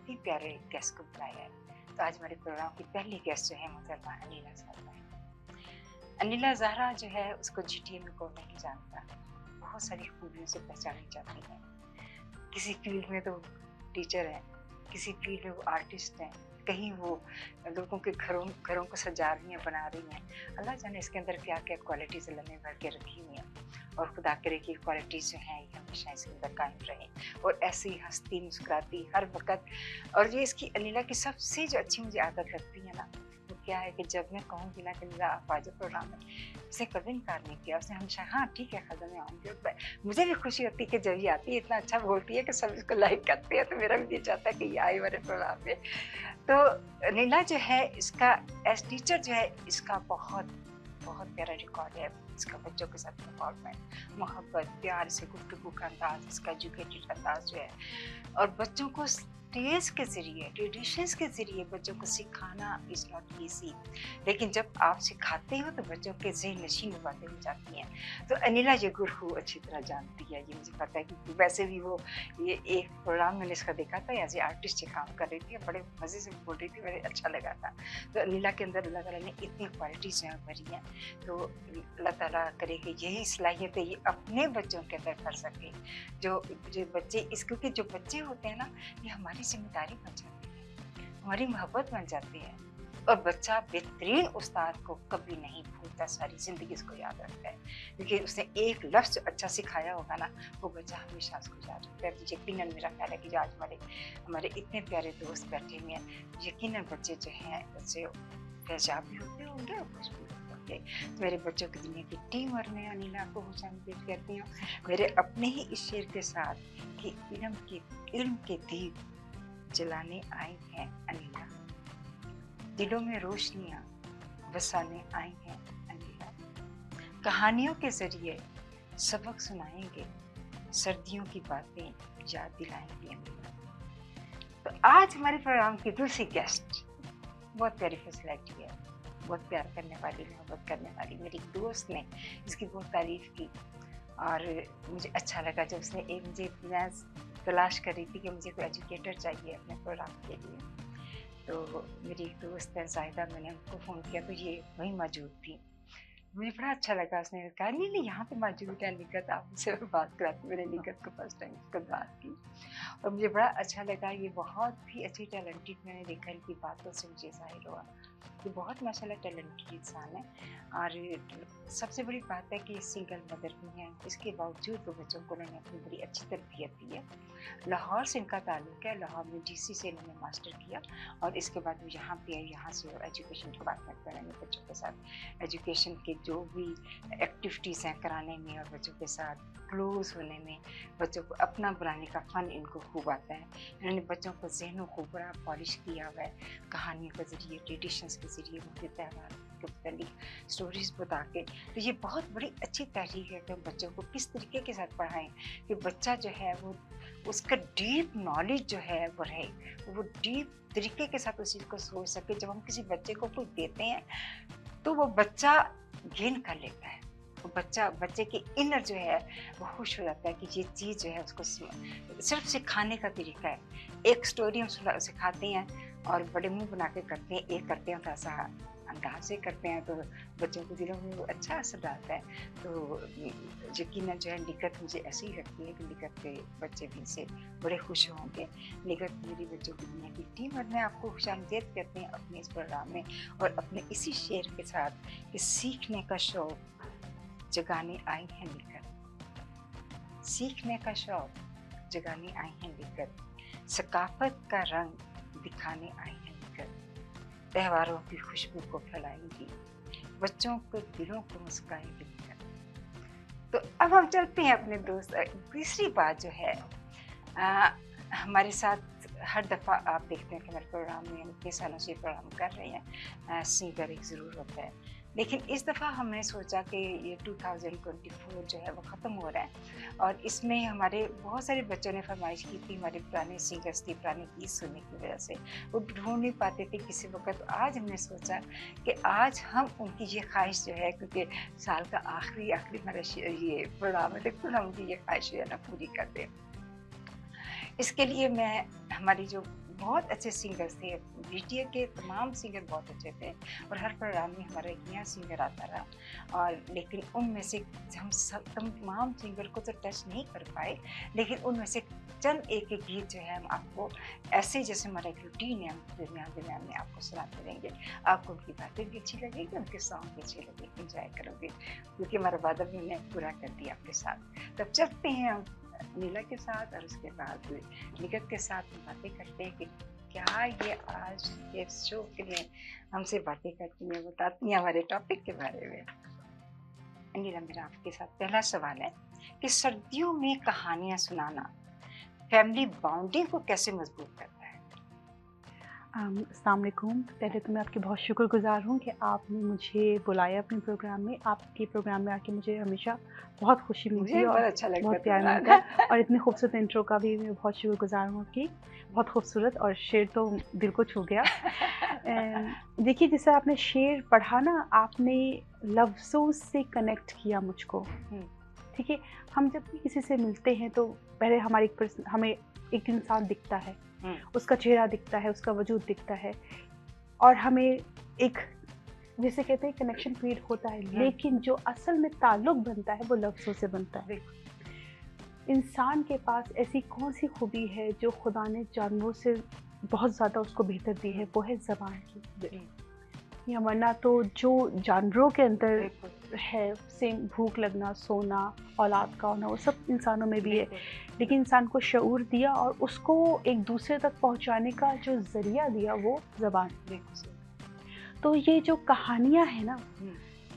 ही प्यारे गेस्ट को बुलाया है। तो आज हमारे प्रोग्राम की पहली गेस्ट जो है मोहतरमा अनिला ज़हरा है। अनिला ज़हरा जो है उसको GTA में कौन नहीं जानता, बहुत सारी खूबियों से पहचानी जाती है। किसी फील्ड में तो टीचर हैं, किसी फील्ड में वो आर्टिस्ट हैं, कहीं वो लोगों के घरों को सजा रही हैं, बना रही हैं। अल्लाह जाने इसके अंदर क्या क्या क्वालिटीज़ अल्लाह ने भर के रखी हुई हैं, और खुदा करे कि क्वालिटीज़ जो हैं ये हमेशा इसके अंदर कायम रहें और ऐसी हंसती मुस्कुराती हर वक्त। और ये इसकी अनिला की सबसे जो अच्छी मुझे आदत लगती है ना, वो क्या है कि जब मैं कहूँगी ना कि अनिला आप आ जाओ प्रोग्राम में, उसने कभी इनकार नहीं किया। उसने हमेशा हाँ ठीक है खज़ा मैं आऊँगी। और मुझे भी खुशी होती है कि जब ये आती है इतना अच्छा बोलती है कि सब इसको लाइक करते हैं, तो मेरा भी दिल चाहता है कि ये आए हमारे प्रोग्राम में। तो अनिला जो है इसका एज टीचर जो है इसका बहुत प्यारा रिकॉर्ड है। इसका बच्चों के साथ इन्वॉल्वमेंट, मोहब्बत, प्यार से गुफ्तगू का अंदाज, इसका एजुकेटेड अंदाज जो है, और बच्चों को स्टेज के ज़रिए, ट्रेडिशंस के ज़रिए बच्चों को सिखाना इज़ नॉट ईजी, लेकिन जब आप सिखाते हो तो बच्चों के ज़हन नशीन बातें हो जाती हैं। तो अनिला ये गुरु अच्छी तरह जानती है, ये मुझे पता है, क्योंकि वैसे भी वो ये एक प्रोग्राम मैंने इसका देखा था, एज ए आर्टिस्ट ये काम कर रही थी, बड़े मज़े से बोल रही थी, बड़े अच्छा लगा था। तो अनिला के अंदर अल्लाह ताला ने इतनी क्वालिटीज़ यहाँ भरी हैं, तो अल्लाह ताला करे कि यही सलाहियत है ये अपने बच्चों के अंदर कर सके। जो बच्चे क्योंकि जो बच्चे होते हैं ना, ये हमारी जिम्मेदारी बन जाती है। हमारी मोहब्बत बन जाती है। और बच्चा बेहतरीन उस्ताद को कभी नहीं भूलता, सारी ज़िंदगी उसको याद रखता है, क्योंकि उसने एक लफ्ज़ अच्छा सिखाया होगा ना, वो बच्चा हमेशा उसको याद रखता है। यकीनन मेरा ख्याल है कि जो आज हमारे इतने प्यारे दोस्त बैठे हुए हैं, यकीनन बच्चे जो हैं बच्चे फैजाब भी होते होंगे और कुछ भी होते होंगे। मेरे बच्चों की दुनिया की टीम और मैं अनिला को खुशामदीद करती हूँ मेरे अपने ही इस शेर के साथ कि इल्म के दीप जलाने आई हैं अनिला, दिलों में रोशनियाँ बसाने आई हैं अनिला, कहानियों के जरिए सबक सुनाएंगे, सर्दियों की बातें याद दिलाएंगे अनिला। तो आज हमारे प्रोग्राम की दूसरी गेस्ट बहुत प्यारी फैसिलिटी है, बहुत प्यार करने वाली, मोहब्बत करने वाली मेरी दोस्त ने इसकी बहुत तारीफ़ की और मुझे अच्छा लगा जब उसने मुझे मैं तलाश कर रही थी कि मुझे कोई एजुकेटर चाहिए अपने प्रोग्राम के लिए, तो मेरी एक दोस्त है जाहिदा, मैंने उनको फ़ोन किया तो ये वहीं मौजूद थी। मुझे बड़ा अच्छा लगा, उसने कहा नहीं यहाँ पे मौजूद है निकत, आप मुझसे बात कराती। मैंने निकत को फर्स्ट टाइम उसको बात की और मुझे बड़ा अच्छा लगा। ये बहुत ही अच्छी टैलेंटेड, मैंने देखा इनकी बातों से मुझे ज़ाहिर हुआ ये बहुत माशाल्लाह टैलेंटेड इंसान है। और सबसे बड़ी बात है कि सिंगल मदर भी हैं, इसके बावजूद वो बच्चों को उन्होंने अपनी बड़ी अच्छी तरबियत दी है। लाहौर से इनका ताल्लुक़ है, लाहौर में DC से इन्होंने मास्टर किया और इसके बाद वो यहाँ पे आए, यहाँ से एजुकेशन डिपार्टमेंट में उन्होंने बच्चों के साथ एजुकेशन के जो भी एक्टिविटीज़ हैं कराने में और बच्चों के साथ क्लोज होने में, बच्चों को अपना बनाने का फ़न इनको खूब आता है। इन्होंने बच्चों को ज़हनों को बड़ा पॉलिश किया हुआ है, कहानियों के ज़रिए, ट्रेडिशंस के ज़रिए, उनके त्यौहार के मुतालिक स्टोरीज़ बता के। तो ये बहुत बड़ी अच्छी तहरीक है कि हम बच्चों को किस तरीके के साथ पढ़ाएं कि बच्चा जो है वो उसका डीप नॉलेज जो है वो रहे, वो डीप तरीके के साथ उस चीज़ को सोच सके। जब हम किसी बच्चे को कुछ देते हैं तो वो बच्चा गेन कर लेता है, वो बच्चे के इनर जो है वो खुश हो जाता है कि ये चीज़ जो है उसको सिर्फ सिखाने का तरीका है। एक स्टोरी हम सिखाते हैं और बड़े मुंह बना के करते हैं, एक करते हैं थोड़ा सा अंदाज से करते हैं तो बच्चों के दिलों में वो अच्छा असर डालता है। तो यकीनन जो है निकत मुझे ऐसी ही लगती है कि निकत के बच्चे भी से बड़े खुश होंगे। निकत मेरी बच्चों की दुनिया की टीम और मैं आपको खुशामदीद करते हैं अपने इस प्रोग्राम में और अपने इसी शेर के साथ कि सीखने का शौक़ जगाने आई है निकत, सीखने का शौक़ जगाने आई है निकत, सकाफत का रंग दिखाने आई है निकत, त्योहारों की खुशबू को फैलाएंगी, बच्चों के दिलों को मुस्काएंगी निकत। तो अब हम चलते हैं अपने दोस्त। तीसरी बात जो है हमारे साथ हर दफ़ा आप देखते हैं कि हमारे प्रोग्राम में हम इतने सालों से प्रोग्राम कर रहे हैं, सिंगर एक ज़रूर होता है, लेकिन इस दफ़ा हमने सोचा कि ये 2024 जो है वो ख़त्म हो रहा है और इसमें हमारे बहुत सारे बच्चों ने फरमाइश की थी, हमारे पुराने सिंगर्स थी, पुराने गीत सुनने की वजह से वो ढूंढ नहीं पाते थे किसी वक्त। तो आज हमने सोचा कि आज हम उनकी ये ख्वाहिश जो है, क्योंकि साल का आखिरी हमारा ये प्रोग्राम है, तो हम उनकी ये ख्वाहिश जो है ना पूरी कर दें। इसके लिए मैं हमारी जो बहुत अच्छे सिंगर्स थे, BTA के तमाम सिंगर बहुत अच्छे थे और हर प्रोग्राम में हमारा एक नया सिंगर आता रहा, और लेकिन उनमें से हम सब तमाम सिंगर को तो टच नहीं कर पाए, लेकिन उनमें से चंद एक गीत जो है हम आपको ऐसे जैसे हमारा एक रूटीन है, हम दरमियान में आपको सुनाते रहेंगे। आपको उनकी बातें भी अच्छी लगेगी, उनके सॉन्ग भी अच्छे लगेंगे, इंजॉय करोगे, क्योंकि हमारा वादा भी उन्हें पूरा कर दिया आपके साथ। तब चलते हैं हम नीला के साथ और उसके बाद निकत के साथ बातें करते हैं कि क्या ये आज ये शो के लिए हमसे बातें करती हैं, बताती हैं हमारे टॉपिक के बारे में। नीला, मेरा आपके साथ पहला सवाल है कि सर्दियों में कहानियाँ सुनाना फैमिली बॉन्डिंग को कैसे मजबूत करता है? अस्सलाम वालेकुम। पहले तो मैं आपकी बहुत शुक्रगुजार हूँ कि आपने मुझे बुलाया अपने प्रोग्राम में। आपके प्रोग्राम में आके मुझे हमेशा बहुत खुशी मिलती है और अच्छा लगता बहुत प्यार मिलता है और इतनी खूबसूरत इंट्रो का भी मैं बहुत शुक्रगुजार हूँ आपकी, बहुत खूबसूरत, और शेर तो दिल को छू गया। देखिए, जैसे आपने शेर पढ़ा ना, आपने लफ्ज़ों से कनेक्ट किया मुझको। ठीक है, हम जब भी किसी से मिलते हैं तो पहले हमें एक इंसान दिखता है, उसका चेहरा दिखता है, उसका वजूद दिखता है और हमें एक जैसे कहते हैं कनेक्शन क्रिएट होता है, लेकिन जो असल में ताल्लुक बनता है वो लफ्ज़ों से बनता है। इंसान के पास ऐसी कौन सी खूबी है जो खुदा ने जानवरों से بہت زیادہ اس کو بہتر دی ہے وہ ہے زبان کی. یا ورنہ تو جو جانوروں کے اندر ہے سیم بھوک لگنا سونا اولاد کا ہونا وہ سب انسانوں میں بھی ہے, لیکن انسان کو شعور دیا اور اس کو ایک دوسرے تک پہنچانے کا جو ذریعہ دیا وہ زبان. تو یہ جو کہانیاں ہیں نا,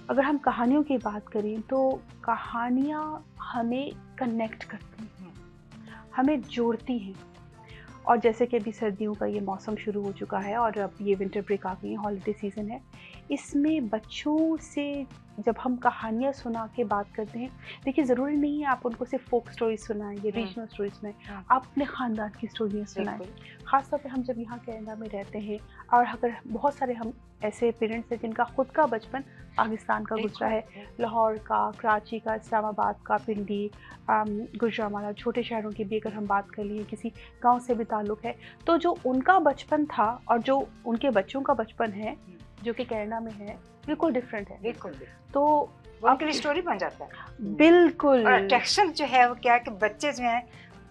اگر ہم کہانیوں کی بات کریں تو کہانیاں ہمیں کنیکٹ کرتی ہیں, ہمیں جوڑتی ہیں. اور جیسے کہ ابھی سردیوں کا یہ موسم شروع ہو چکا ہے اور اب یہ ونٹر بریک آ گئی ہے, ہالیڈے سیزن ہے, اس میں بچوں سے جب ہم کہانیاں سنا کے بات کرتے ہیں, دیکھیے ضروری نہیں ہے آپ ان کو صرف فوک سٹوریز سنائیں یا ریجنل سٹوریز سنائیں, آپ اپنے خاندان کی سٹوریاں سنائیں. خاص طور پہ ہم جب یہاں کینیڈا میں رہتے ہیں اور اگر بہت سارے ہم ایسے پیرنٹس ہیں جن کا خود کا بچپن پاکستان کا گزرا ہے, لاہور کا, کراچی کا, اسلام آباد کا, پنڈی, گوجرانوالہ, چھوٹے شہروں کی بھی اگر ہم بات کر لیں, کسی گاؤں سے بھی تعلق ہے, تو جو ان کا بچپن تھا اور جو ان کے بچوں کا بچپن ہے جو کہ کینیڈا میں ہے بالکل ڈفرینٹ ہے. بالکل. تو ان کی اسٹوری بن جاتا ہے. بالکل. اور اٹریکشن جو ہے وہ کیا ہے کہ بچے جو ہیں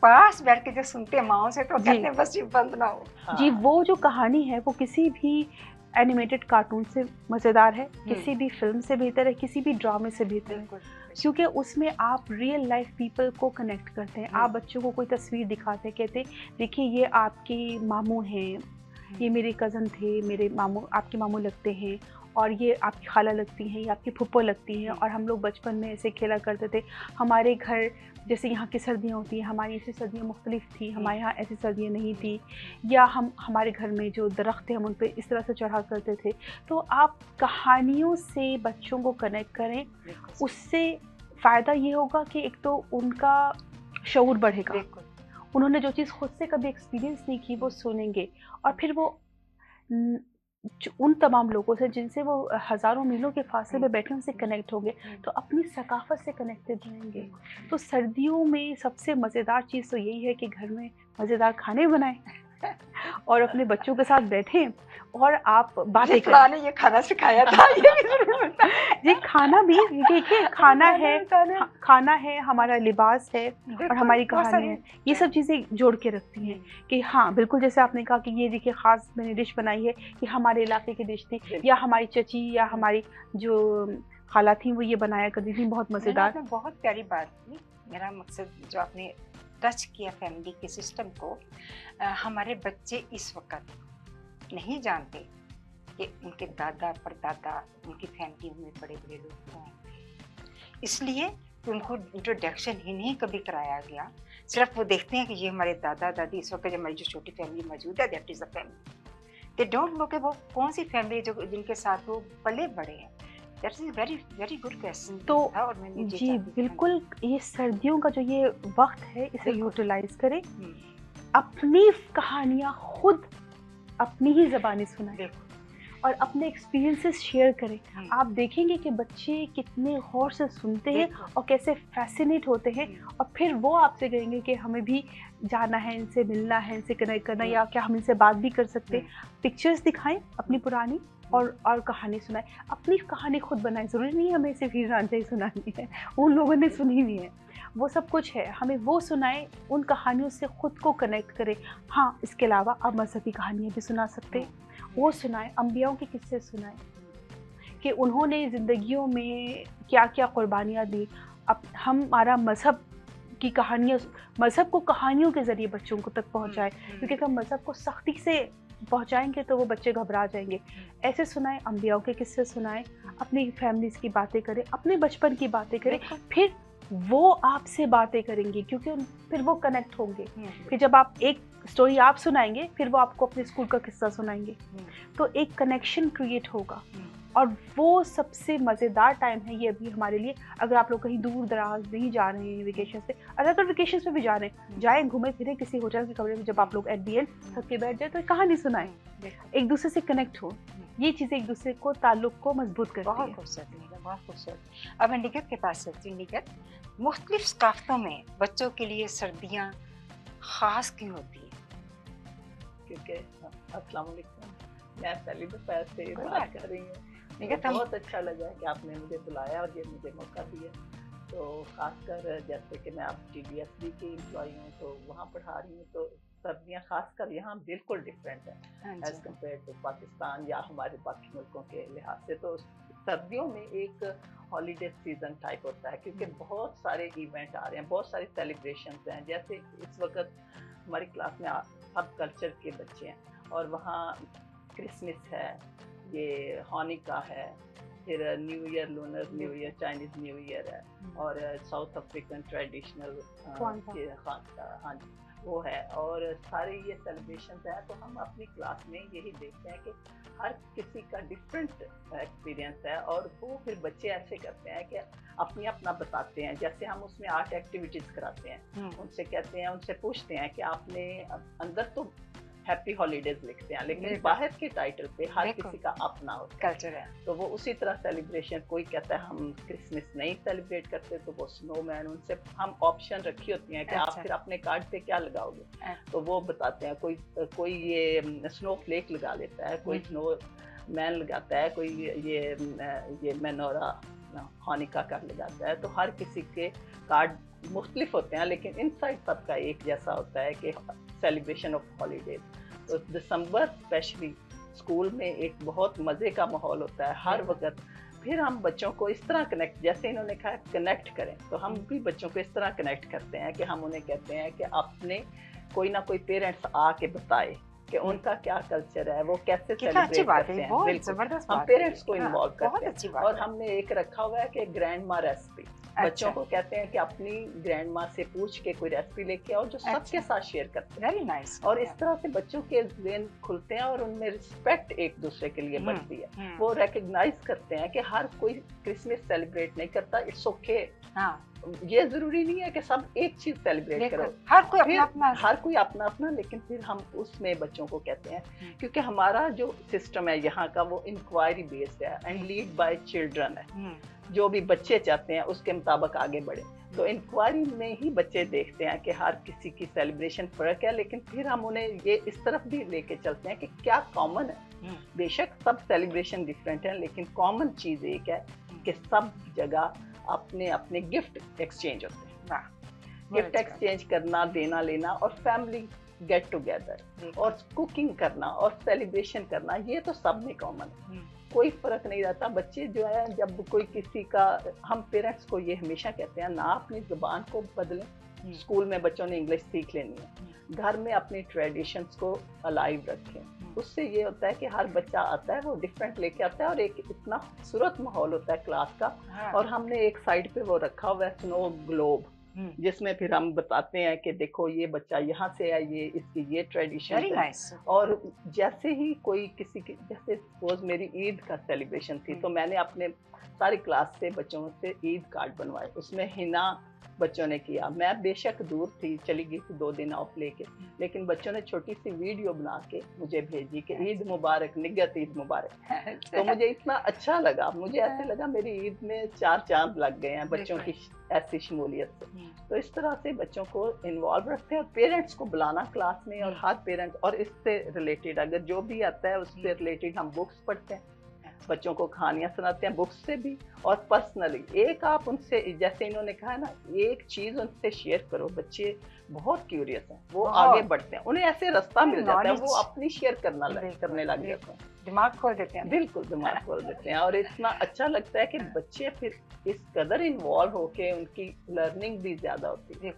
پاس بیٹھ کے جو سنتے ہیں ماؤں سے تو کہتے ہیں بس یہ بند نہ ہو. جی, وہ جو کہانی ہے وہ کسی بھی اینیمیٹڈ کارٹون سے مزیدار ہے, کسی بھی فلم سے بہتر ہے, کسی بھی ڈرامے سے بہتر ہے, کیونکہ اس میں آپ ریئل لائف پیپل کو کنیکٹ کرتے ہیں. آپ بچوں کو کوئی تصویر دکھاتے ہیں, کہتے ہیں دیکھیے یہ آپ کے ماموں ہیں, یہ میرے کزن تھے, میرے ماموں آپ کے ماموں لگتے ہیں, اور یہ آپ کی خالہ لگتی ہیں, یہ آپ کی پھپھو لگتی ہیں. اور ہم لوگ بچپن میں ایسے کھیلا کرتے تھے. ہمارے گھر جیسے یہاں کی سردیاں ہوتی ہیں, ہماری ایسی سردیاں مختلف تھیں, ہمارے یہاں ایسی سردیاں نہیں تھیں. یا ہمارے گھر میں جو درخت تھے ہم ان پہ اس طرح سے چڑھا کرتے تھے. تو آپ کہانیوں سے بچوں کو کنیکٹ کریں, اس سے فائدہ یہ ہوگا کہ ایک تو ان کا شعور بڑھے گا, انہوں نے جو چیز خود سے کبھی ایکسپیرینس نہیں کی وہ سنیں گے, اور پھر وہ ان تمام لوگوں سے جن سے وہ ہزاروں میلوں کے فاصلے پہ بیٹھے ان سے کنیکٹ ہوں گے, تو اپنی ثقافت سے کنیکٹڈ رہیں گے. تو سردیوں میں سب سے مزیدار چیز تو یہی ہے کہ گھر میں مزیدار کھانے بنائیں اور اپنے بچوں کے ساتھ بیٹھیں اور آپ باتیں کریں. یہ کھانا سکھایا تھا یہ کھانا بھی دیکھیے, کھانا ہے, ہمارا لباس ہے اور ہماری کہانی ہے, یہ سب چیزیں جوڑ کے رکھتی ہیں. کہ ہاں بالکل جیسے آپ نے کہا کہ یہ دیکھیے خاص میں نے ڈش بنائی ہے, یہ ہمارے علاقے کی ڈش تھی, یا ہماری چچی یا ہماری جو خالہ تھیں وہ یہ بنایا کرتی تھیں, بہت مزیدار. بہت پیاری بات تھی. میرا مقصد جو آپ نے ٹچ کیا فیملی کے سسٹم کو, ہمارے بچے اس وقت نہیں جانتے کہ ان کے دادا پر دادا ان کی فیملیوں میں بڑے بڑے لوگ ہیں, اس لیے کہ ان کو انٹروڈکشن ہی نہیں کبھی کرایا گیا. صرف وہ دیکھتے ہیں کہ یہ ہمارے دادا دادی اس وقت جو ہماری جو چھوٹی فیملی موجود ہے that is a family. They don't know کہ وہ کون سی فیملی جو جن کے ساتھ وہ پلے بڑے ہیں. That is very very good question. تو جی بالکل, یہ سردیوں کا جو یہ وقت ہے اسے یوٹیلائز کریں, اپنی کہانیاں خود اپنی ہی زبانی سنائیں اور اپنے ایکسپیرینسز شیئر کریں. آپ دیکھیں گے کہ بچے کتنے غور سے سنتے ہیں اور کیسے فیسینیٹ ہوتے ہیں, اور پھر وہ آپ سے کہیں گے کہ ہمیں بھی جانا ہے, ان سے ملنا ہے, ان سے کنیکٹ کرنا, یا کیا ہم ان سے بات بھی کر سکتے ہیں. پکچرز دکھائیں اپنی پرانی اور کہانی سنائیں, اپنی کہانی خود بنائیں. ضروری نہیں ہے ہمیں صرف ہیرو رانجھا ہی سنانی ہے, ان لوگوں نے سنی ہوئی ہے, وہ سب کچھ ہے, ہمیں وہ سنائیں, ان کہانیوں سے خود کو کنیکٹ کریں. ہاں اس کے علاوہ آپ مذہبی کہانیاں بھی سنا سکتے ہیں, وہ سنائیں, انبیاؤں کے قصے سنائیں کہ انہوں نے زندگیوں میں کیا کیا قربانیاں دی. اب ہمارا مذہب کی کہانیاں, مذہب کو کہانیوں کے ذریعے بچوں کو تک پہنچائیں, کیونکہ اگر ہم مذہب کو سختی سے پہنچائیں گے تو وہ بچے گھبرا جائیں گے. ایسے سنائیں, انبیاء کے قصے سنائیں, اپنی فیملیز کی باتیں کریں, اپنے بچپن کی باتیں کریں, پھر وہ آپ سے باتیں کریں گے کیونکہ پھر وہ کنیکٹ ہوں گے. پھر جب آپ ایک اسٹوری آپ سنائیں گے پھر وہ آپ کو اپنے اسکول کا قصہ سنائیں گے, تو ایک کنیکشن کریٹ ہوگا. اور وہ سب سے مزیدار ٹائم ہے یہ ابھی ہمارے لیے. اگر آپ لوگ کہیں دور دراز نہیں جا رہے ہیں ویکیشنز پہ, اگر ویکیشنز پہ بھی جا رہے ہیں, جائیں گھومیں پھریں کسی ہوٹل کے کمرے میں, جب آپ لوگ ایٹ دی اینڈ تھک کے بیٹھ جائیں تو ایک کہانی سنائیں, ایک دوسرے سے کنیکٹ ہو. یہ چیزیں ایک دوسرے کو تعلق کو مضبوط کرتی ہیں. بہت خوبصورت, بہت خوبصورت. اب میں نگہت کے پاس چلتی ہوں. نگہت, مختلف ثقافتوں میں بچوں کے لیے سردیاں خاص کیوں ہوتی ہیں؟ کیونکہ السلام علیکم, میں پہلی دفعہ سے بات کر رہی ہوں. بہت اچھا لگا کہ آپ نے مجھے بلایا اور یہ مجھے موقع دیا. تو خاص کر جیسے کہ میں آپ ٹی بی ایس بی کی امپلائی ہوں تو وہاں پڑھا رہی ہوں, تو सर्दियाँ खासकर यहाँ बिल्कुल डिफरेंट है हाँ एज जी कम्पेयर टू पाकिस्तान या हमारे बाकी मुल्कों के लिहाज से। तो सर्दियों में एक हॉलीडे सीजन टाइप होता है क्योंकि बहुत सारे इवेंट आ रहे हैं, बहुत सारे सेलिब्रेशंस हैं। जैसे इस वक्त हमारी क्लास में सब कल्चर के बच्चे हैं और वहाँ क्रिसमस है, ये हानिका है, फिर new year, lunar new year, Chinese new year है और साउथ अफ्रीकन ट्रेडिशनल हाँ जी वो है। और सारे ये सेलिब्रेशन हैं। तो हम अपनी क्लास में यही देखते हैं कि हर किसी का डिफरेंट एक्सपीरियंस है और वो फिर बच्चे ऐसे करते हैं कि अपनी अपना बताते हैं। जैसे हम उसमें आर्ट एक्टिविटीज़ कराते हैं, उनसे कहते हैं, उनसे पूछते हैं कि आपने अंदर तो हैप्पी हॉलीडेज लिखते हैं लेकिन बाहर के टाइटल पे हर किसी का अपना होता है, कल्चर है। तो वो उसी तरह सेलिब्रेशन, कोई कहता है हम क्रिसमस नहीं सेलिब्रेट करते तो वो स्नोमैन, उनसे हम ऑप्शन रखी होती हैं कि आप फिर अपने कार्ड पे क्या लगाओगे, तो वो बताते हैं। कोई ये स्नो फ्लेक लगा लेता है, कोई स्नो मैन लगाता है, कोई ये मेनोरा हानिका का लगाता है। तो हर किसी के कार्ड मुख्तलिफ होते हैं लेकिन इनसाइड सबका एक जैसा होता है कि सेलिब्रेशन ऑफ हॉलीडेज। तो दिसंबर स्पेशली स्कूल में एक बहुत मज़े का माहौल होता है हर वक्त। फिर हम बच्चों को इस तरह कनेक्ट, जैसे इन्होंने कहा कनेक्ट करें, तो हम भी बच्चों को इस तरह कनेक्ट करते हैं कि हम उन्हें कहते हैं कि अपने कोई ना कोई पेरेंट्स आके बताए कि उनका क्या कल्चर है, वो कैसे सेलिब्रेट करते हैं। बिल्कुल हम पेरेंट्स को इन्वॉल्व करते हैं। और हमने एक रखा हुआ है कि ग्रैंड माँ रेसिपी, बच्चों को कहते हैं कि अपनी ग्रैंड माँ से पूछ के कोई रेसिपी लेके आओ जो सबके साथ शेयर करते हैं। Very nice. और इस तरह से बच्चों के ज़हन खुलते हैं और उनमें रिस्पेक्ट एक दूसरे के लिए बढ़ती है। वो रिकग्नाइज करते हैं कि हर कोई क्रिसमस सेलिब्रेट नहीं करता, इट्स ओके। ये जरूरी नहीं है कि सब एक चीज सेलिब्रेट करो, हर कोई अपना अपना। लेकिन फिर हम उसमें बच्चों को कहते हैं, क्योंकि हमारा जो सिस्टम है यहाँ का वो इंक्वायरी बेस्ड है एंड लीड बाय चिल्ड्रन है। जो भी बच्चे चाहते हैं उसके मुताबिक आगे बढ़े। तो इंक्वायरी में ही बच्चे देखते हैं कि हर किसी की सेलिब्रेशन फर्क है, लेकिन फिर हम उन्हें ये इस तरफ भी लेके चलते हैं कि क्या कॉमन है। बेशक सब सेलिब्रेशन डिफरेंट है लेकिन कॉमन चीज एक है कि सब जगह अपने अपने गिफ्ट एक्सचेंज होते हैं। गिफ्ट एक्सचेंज करना, देना लेना, और फैमिली गेट टुगेदर और कुकिंग करना और सेलिब्रेशन करना, ये तो सब में कॉमन है। कोई फर्क नहीं रहता। बच्चे जो है, जब कोई किसी का, हम पेरेंट्स को ये हमेशा कहते हैं ना अपनी ज़ुबान को बदलें। स्कूल में बच्चों ने इंग्लिश सीख लेनी है, घर में अपनी ट्रेडिशंस को अलाइव रखें। उससे ये होता है कि हर बच्चा आता है वो डिफरेंट लेके आता है और एक इतना खूबसूरत माहौल होता है क्लास का। और हमने एक साइड पे वो रखा हुआ है स्नो ग्लोब, जिसमें फिर हम बताते हैं कि देखो ये बच्चा यहाँ से है, ये इसकी ये ट्रेडिशन है। और जैसे ही कोई किसी की, जैसे सपोज मेरी ईद का सेलिब्रेशन थी तो मैंने अपने सारी क्लास से बच्चों से ईद कार्ड बनवाए, उसमें हिना बच्चों ने किया। मैं बेशक दूर थी, चली गई थी 2 दिन ऑफ लेके, लेकिन बच्चों ने छोटी सी वीडियो बना के मुझे भेजी कि ईद मुबारक निगत, ईद मुबारक। तो मुझे इतना अच्छा लगा, मुझे ऐसे लगा मेरी ईद में 4 चांद लग गए हैं बच्चों की ऐसी शमूलियत से। तो इस तरह से बच्चों को इन्वॉल्व रखते हैं और पेरेंट्स को बुलाना क्लास में, और हर पेरेंट्स, और इससे रिलेटेड अगर जो भी आता है उससे रिलेटेड हम बुक्स पढ़ते हैं, बच्चों को कहानियां सुनाते हैं बुक्स से भी, और पर्सनली एक आप उनसे, जैसे इन्होंने कहा ना, एक चीज उनसे शेयर करो। बच्चे बहुत क्यूरियस हैं, वो आगे बढ़ते हैं, उन्हें ऐसे रास्ता मिल जाता है, वो अपनी शेयर करने लग जाते हैं, दिमाग खोल देते हैं। बिल्कुल दिमाग खोल देते हैं। और इतना अच्छा लगता है कि बच्चे फिर इस कदर इन्वॉल्व होके उनकी लर्निंग भी ज्यादा होती है।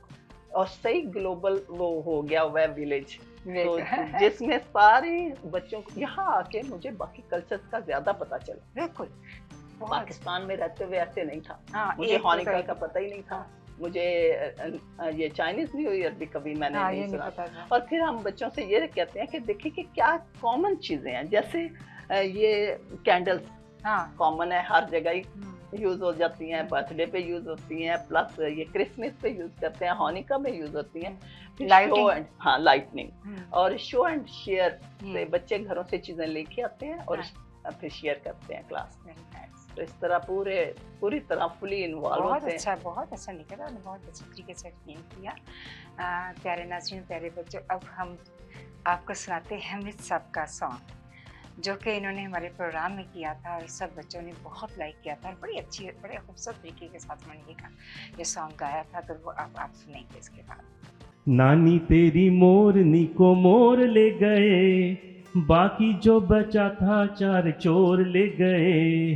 और सही ग्लोबल वो हो गया वह विलेज, तो जिसमें सारे बच्चों को यहाँ आके मुझे बाकी कल्चर्स का ज्यादा पता चला। बिल्कुल, पाकिस्तान में रहते हुए ऐसे नहीं था। मुझे हानिका का पता ही नहीं था, मुझे ये चाइनीज न्यू ईयर भी कभी मैंने नहीं सुना। और फिर हम बच्चों से ये कहते हैं कि देखिए कि क्या कॉमन चीजें हैं, जैसे ये कैंडल्स कॉमन है, हर जगह यूज हो जाती हैं, बर्थडे पे यूज होती हैं, प्लस ये क्रिसमस पे यूज करते हैं, हानिका में यूज होती हैं, लाइटनिंग और शो एंड शेयर से बच्चे घरों से चीजें लेके आते हैं और फिर शेयर करते हैं क्लास में। तो इस तरह पूरी तरह फुली इन्वॉल्व होते हैं। बहुत अच्छा निकला, बहुत अच्छी तरीके से एक्सप्लेन किया। प्यारे नाज़रीन, प्यारे बच्चों, अब हम आपको सुनाते हैं अमृत साहब का सॉन्ग, जो कि इन्होंने हमारे प्रोग्राम में किया था और सब बच्चों ने बहुत लाइक किया था और बड़े खूबसूरत तरीके के साथ उन्होंने ये सॉन्ग गाया था। तो वो आप सुनेंगे इसके बाद। नानी तेरी मोरनी को मोर ले गए, बाकी जो बचा था चार चोर ले गए।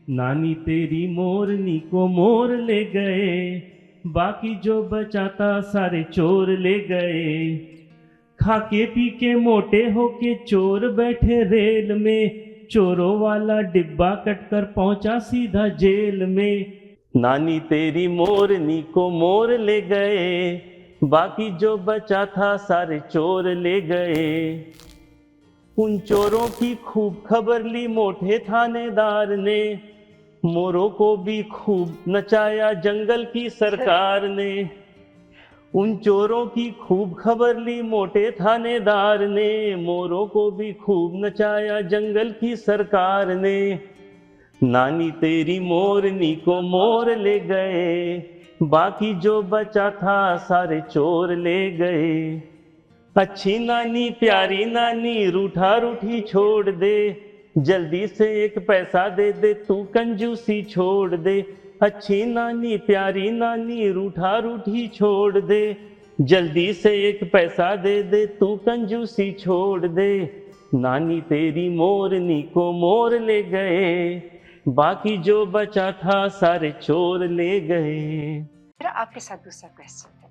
नानी तेरी मोरनी को मोर ले गए, बाकी जो बचा था सारे चोर ले गए। खाके पी के मोटे होके चोर बैठे रेल में, चोरों वाला डिब्बा कटकर पहुंचा सीधा जेल में। नानी तेरी मोरनी को मोर ले गए, बाकी जो बचा था सारे चोर ले गए। उन चोरों की खूब खबर ली मोटे थानेदार ने, मोरों को भी खूब नचाया जंगल की सरकार ने। उन चोरों की खूब खबर ली मोटे थानेदार ने, मोरों को भी खूब नचाया जंगल की सरकार ने। नानी तेरी मोरनी को मोर ले गए, बाकी जो बचा था सारे चोर ले गए। अच्छी नानी प्यारी नानी रूठा रूठी छोड़ दे, जल्दी से एक पैसा दे दे तू कंजूसी छोड़ दे। अच्छी नानी प्यारी नानी रूठा रूठी छोड़ दे, जल्दी से एक पैसा दे दे तू कंजूसी छोड़ दे। नानी तेरी मोरनी को मोर ले गए, बाकी जो बचा था सारे चोर ले गए। मेरा आपके साथ दूसरा क्वेश्चन है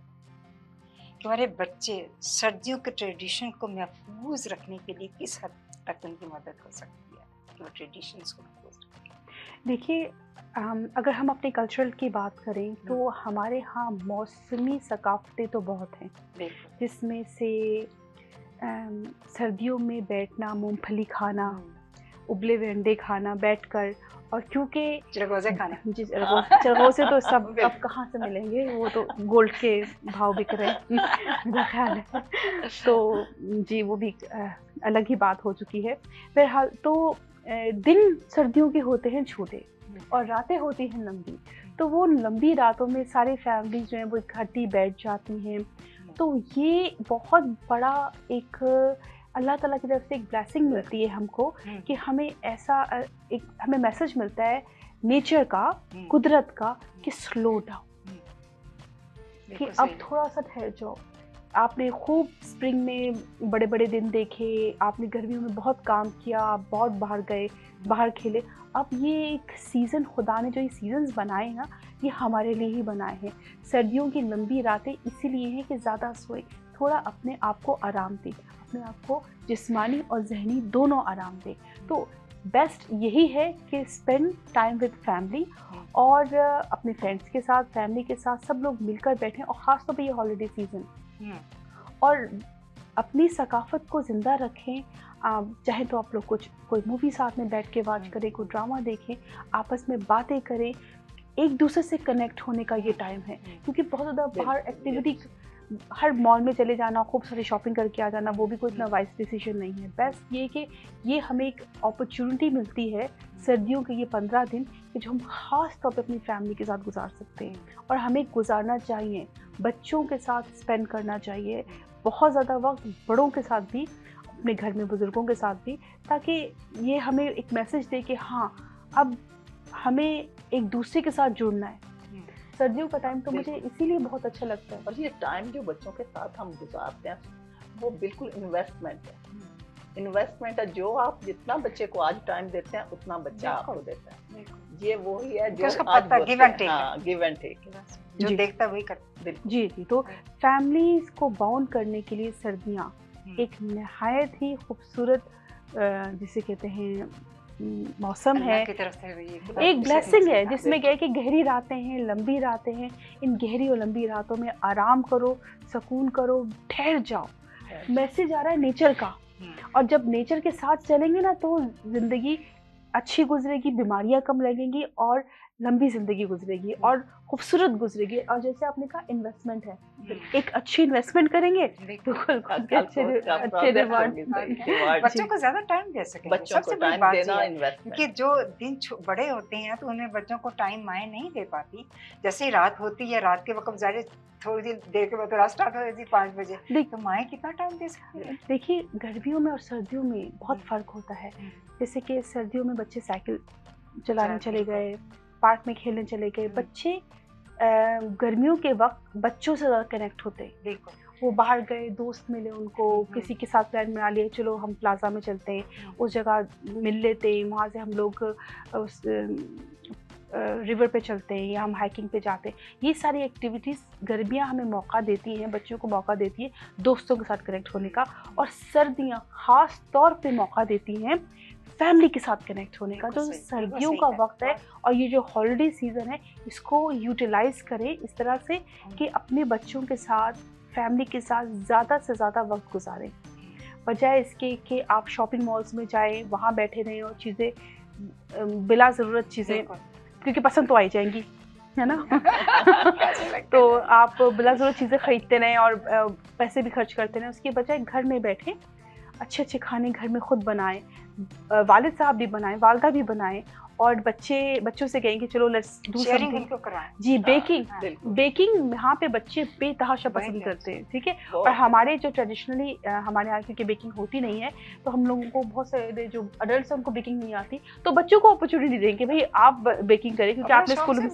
कि हमारे बच्चे सर्दियों के ट्रेडिशन को महफूज रखने के लिए किस हद तक उनकी मदद हो सकती है कि वो ट्रेडिशंस को महफूज रखें? देखिए, अगर हम अपने कल्चरल की बात करें तो हमारे यहाँ मौसमी सकाफतें तो बहुत हैं, जिसमें से सर्दियों में बैठना, मूंगफली खाना, उबले हुए अंडे खाना बैठकर, और क्योंकि चरगोज़े खाना जी चरगोज़े तो सब अब कहाँ से मिलेंगे, वो तो गोल्ड के भाव बिक रहे हैं मेरा ख्याल है, तो जी वो भी अलग ही बात हो चुकी है। बहरहाल तो दिन सर्दियों के होते हैं छोटे और रातें होती हैं लंबी, तो वो लंबी रातों में सारी फैमिली जो है वो इकट्ठी बैठ जाती हैं। तो ये बहुत बड़ा एक अल्लाह ताला की तरफ से एक ब्लेसिंग मिलती है हमको कि हमें ऐसा एक हमें मैसेज मिलता है नेचर का, कुदरत का, कि स्लो डाउन, कि अब थोड़ा सा ठहर जाओ। आपने खूब स्प्रिंग में बड़े बड़े दिन देखे, आपने गर्मियों में बहुत काम किया, आप बहुत बाहर गए, बाहर खेले। अब ये एक सीज़न, खुदा ने जो ये सीज़न्स बनाए ना, ये हमारे लिए ही बनाए हैं। सर्दियों की लंबी रातें इसीलिए हैं कि ज़्यादा सोए, थोड़ा अपने आप को आराम दें, अपने आप को जिस्मानी और जहनी दोनों आराम दें। तो बेस्ट यही है कि स्पेंड टाइम विद फैमिली, और अपने फ्रेंड्स के साथ, फैमिली के साथ सब लोग मिलकर बैठें, और ख़ास तौर पे ये हॉलीडे सीज़न, और अपनी सकाफत को ज़िंदा रखें। चाहे तो आप लोग कोई मूवी साथ में बैठ के वॉच करें, कोई ड्रामा देखें, आपस में बातें करें, एक दूसरे से कनेक्ट होने का ये टाइम है। क्योंकि बहुत ज़्यादा बाहर एक्टिविटी, हर मॉल में चले जाना, खूब सारी शॉपिंग करके आ जाना, वो भी कोई इतना वाइज डिसीजन नहीं है। बेस्ट ये कि ये हमें एक अपॉर्चुनिटी मिलती है सर्दियों के ये 15 दिन कि जो हम ख़ास तौर पे अपनी फैमिली के साथ गुजार सकते हैं, और हमें गुजारना चाहिए, बच्चों के साथ स्पेंड करना चाहिए बहुत ज़्यादा वक्त, बड़ों के साथ भी, अपने घर में बुज़ुर्गों के साथ भी, ताकि ये हमें एक मैसेज दे कि हाँ अब हमें एक दूसरे के साथ जुड़ना है। सर्दियों का टाइम तो मुझे इसीलिए बहुत अच्छा लगता है। और ये टाइम जो बच्चों के साथ हम गुजारते हैं वो बिल्कुल इन्वेस्टमेंट है, इन्वेस्टमेंट है। जो आप जितना बच्चे को आज टाइम देते हैं उतना बच्चा आपको देता है। ये वही है जो आज गिव एंड टेक, जो देखता वही करता। जी जी, तो फैमिलीज को बाउंड करने के लिए सर्दियाँ एक नहायत ही खूबसूरत जिसे कहते हैं मौसम है, एक ब्लेसिंग है, जिसमें क्या है कि गहरी रातें हैं, लंबी रातें हैं। इन गहरी और लंबी रातों में आराम करो, सुकून करो, ठहर जाओ। मैसेज आ रहा है नेचर का, और जब नेचर के साथ चलेंगे ना तो ज़िंदगी अच्छी गुजरेगी, बीमारियां कम लगेंगी, और लंबी ज़िंदगी गुजरेगी और खूबसूरत गुजरेगी। और जैसे आपने कहा इन्वेस्टमेंट है, एक अच्छी इन्वेस्टमेंट करेंगे तो अच्छे रिवार्ड। बच्चों को ज़्यादा टाइम दे सकेंगे, सबसे बड़ी बात है, क्योंकि जो दिन बड़े होते हैं तो उन्हें बच्चों को टाइम माएँ नहीं दे पाती। जैसे ही रात होती है, रात के वक्त ज़्यादा थोड़ी देर के बाद रात स्टार्ट हो जाती है 5 बजे, तो माएँ कितना टाइम दे सकती है? देखिए, गर्मियों में और सर्दियों में बहुत फ़र्क होता है। जैसे कि सर्दियों में बच्चे साइकिल चलाने चले गए, पार्क में खेलने चले गए। बच्चे गर्मियों के वक्त बच्चों से ज़्यादा कनेक्ट होते हैं, वो बाहर गए, दोस्त मिले उनको, किसी के साथ प्लान बना लिया चलो हम प्लाजा में चलते हैं, उस जगह मिल लेते हैं, वहाँ से हम लोग उस रिवर पे चलते हैं या हम हाइकिंग पे जाते हैं। ये सारी एक्टिविटीज़ गर्मियाँ हमें मौका देती हैं, बच्चों को मौका देती है दोस्तों के साथ कनेक्ट होने का, और सर्दियाँ ख़ास तौर पे मौका देती हैं फैमिली के साथ कनेक्ट होने का। जो सर्दियों का वक्त है और ये जो हॉलीडे सीज़न है, इसको यूटिलाइज़ करें इस तरह से कि अपने बच्चों के साथ, फैमिली के साथ ज़्यादा से ज़्यादा वक्त गुजारें, बजाय इसके कि आप शॉपिंग मॉल्स में जाएं, वहाँ बैठे रहें और चीज़ें बिला ज़रूरत चीज़ें, क्योंकि पसंद तो आई जाएंगी, है ना। तो आप बिला ज़रूरत चीज़ें खरीदते रहें और पैसे भी खर्च करते रहें, उसके बजाय घर में बैठें, अच्छे अच्छे खाने घर में खुद बनाएं, वालिद साहब भी बनाएं, वालदा भी बनाएं, और बच्चों से कहें कि चलो लेट्स डू समथिंग। जी, बेकिंग यहाँ पे बच्चे बेतहाशा पसंद करते हैं, ठीक है। और हमारे जो ट्रेडिशनली हमारे यहाँ क्योंकि बेकिंग होती नहीं है, तो हम लोगों को बहुत सारे जो अडल्ट हैं उनको बेकिंग नहीं आती, तो बच्चों को अपॉर्चुनिटी देंगे भाई आप बेकिंग करें, क्योंकि आपने स्कूल में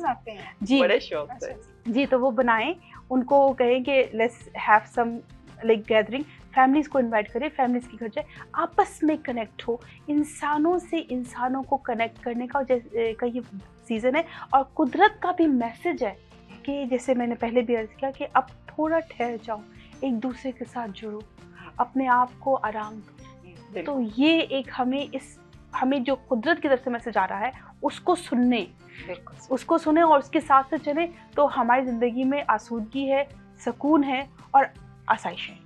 जी बड़े शौक से जी, तो वो बनाएं, उनको कहें कि let's have some like gathering, families को इनवाइट करें, फैमिलीज़ के घर जाए, आपस में कनेक्ट हो, इंसानों से इंसानों को कनेक्ट करने का का ये सीज़न है। और कुदरत का भी मैसेज है कि जैसे मैंने पहले भी अर्ज़ किया कि अब थोड़ा ठहर जाओ, एक दूसरे के साथ जुड़ो, अपने आप को आराम दो। तो ये एक हमें जो कुदरत की तरफ से मैसेज आ रहा है उसको सुने और उसके साथ से चलें, तो हमारी ज़िंदगी में आसूदगी है, सुकून है और आसाइश है।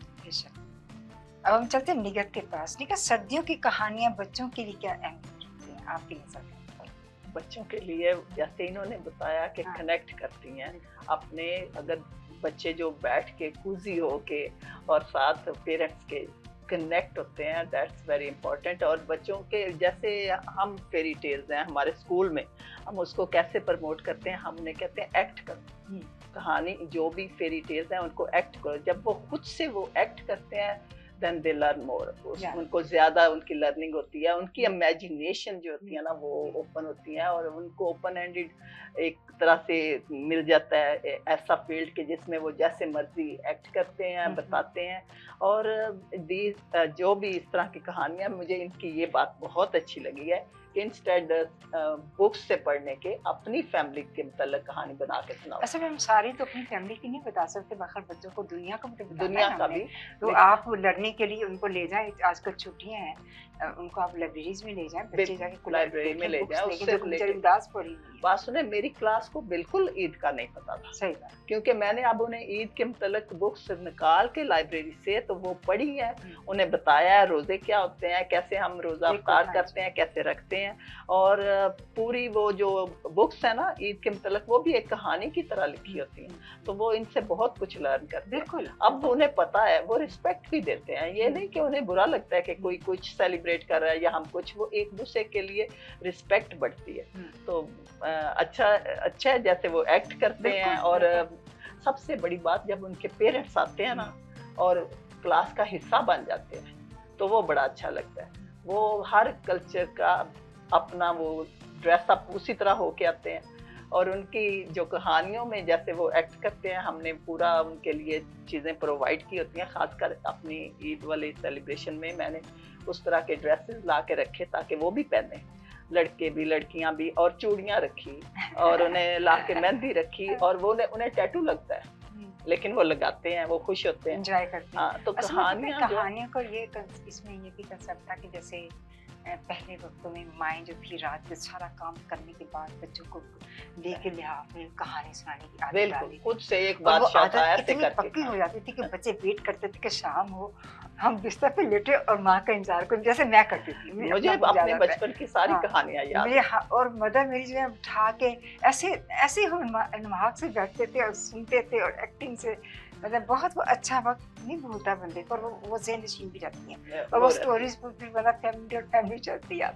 अब हम चलते हैं निगत के पास। निगत, सर्दियों की कहानियाँ बच्चों के लिए क्या अहमियत रखती हैं आपकी नज़र में? बच्चों के लिए जैसे इन्होंने बताया कि कनेक्ट करती हैं अपने, अगर बच्चे जो बैठ के कूजी हो के और साथ पेरेंट्स के कनेक्ट होते हैं, दैट्स वेरी इंपॉर्टेंट। और बच्चों के जैसे हम फेरी टेल्स हैं हमारे स्कूल में, हम उसको कैसे प्रमोट करते हैं, हम उन्हें कहते हैं एक्ट करो। कहानी जो भी फेरी टेल्स हैं उनको एक्ट करो, जब वो खुद से वो एक्ट करते हैं then they learn more, उनको ज़्यादा उनकी लर्निंग होती है, उनकी इमेजिनेशन जो होती है ना वो ओपन होती है, और उनको ओपन हैंडेड एक तरह से मिल जाता है ऐसा फील्ड के जिसमें वो जैसे मर्जी एक्ट करते हैं, बताते हैं। और जो भी इस तरह की कहानियाँ, मुझे इनकी ये बात बहुत अच्छी लगी है कि इंस्टेड बुक्स से पढ़ने के अपनी फैमिली के मतलब कहानी बना के सुनाओ। असल में हम सारी तो अपनी फैमिली की नहीं बता सकते, बाहर बच्चों को दुनिया का भी दुनिया का भी, तो आप लड़ने के लिए उनको ले जाएं, आजकल छुट्टियां हैं, उनको आप लाइब्रेरीज में ले जाएं, बच्चे जाके लाइब्रेरी में ले जाएं, उससे पढ़ी। बात सुने, मेरी क्लास को बिल्कुल ईद का नहीं पता था, सही बात, क्योंकि मैंने अब उन्हें ईद के मतलब बुक्स निकाल के लाइब्रेरी से तो वो पढ़ी है, उन्हें बताया है रोजे क्या होते हैं, कैसे हम रोजा अफ्तार करते हैं, कैसे रखते हैं, और पूरी वो जो बुक्स है ना ईद के मतलब वो भी एक कहानी की तरह लिखी होती हैं, तो वो इनसे बहुत कुछ लर्न करते हैं। अब उन्हें पता है, वो रिस्पेक्ट भी देते हैं, ये नहीं कि उन्हें बुरा लगता है कि कोई कुछ सेलिब्रेट कर रहा है या हम कुछ, वो एक दूसरे के लिए रिस्पेक्ट बढ़ती है। तो अच्छा है जैसे वो एक्ट करते हैं। और सबसे बड़ी बात, जब उनके पेरेंट्स आते हैं ना और क्लास का हिस्सा बन जाते हैं तो वो बड़ा अच्छा लगता है। वो हर कल्चर का अपना वो ड्रेसअप उसी तरह होके आते हैं, और उनकी जो कहानियों में जैसे वो एक्ट करते हैं, हमने पूरा उनके लिए चीज़ें प्रोवाइड की होती हैं। खासकर अपनी ईद वाले सेलिब्रेशन में मैंने उस तरह के ड्रेसेस ला के रखे ताकि वो भी पहने, लड़के भी लड़कियां भी, और चूड़ियां रखी और उन्हें ला के मेहंदी रखी, और वो उन्हें टैटू लगता है लेकिन वो लगाते हैं, वो खुश होते हैं, एंजॉय करते हैं। हाँ, तो कहानियों को ये इसमें ये भी कंसेप्ट था कि जैसे पहले वक्तों में माएँ जो थी रात में सारा काम करने के बाद बच्चों को लेके फिर कहानी सुनाने की आदत डाली, खुद से एक बात इतनी पक्की हो जाती थी कि बच्चे वेट करते थे कि शाम हो, हम बिस्तर पे लेटे और माँ का इंतजार करें, जैसे मैं करती थी। मुझे अपने बचपन की सारी कहानियां याद है। और मदर मेरी जो है उठा के ऐसे नमाज से बैठते थे और सुनते थे, और एक्टिंग से मतलब बहुत वो अच्छा वक्त नहीं भूलता बंदे को, और वो ज़हन नशीन भी जाती हैं, और वो स्टोरीज फिर बड़ा फैमिली चलती है,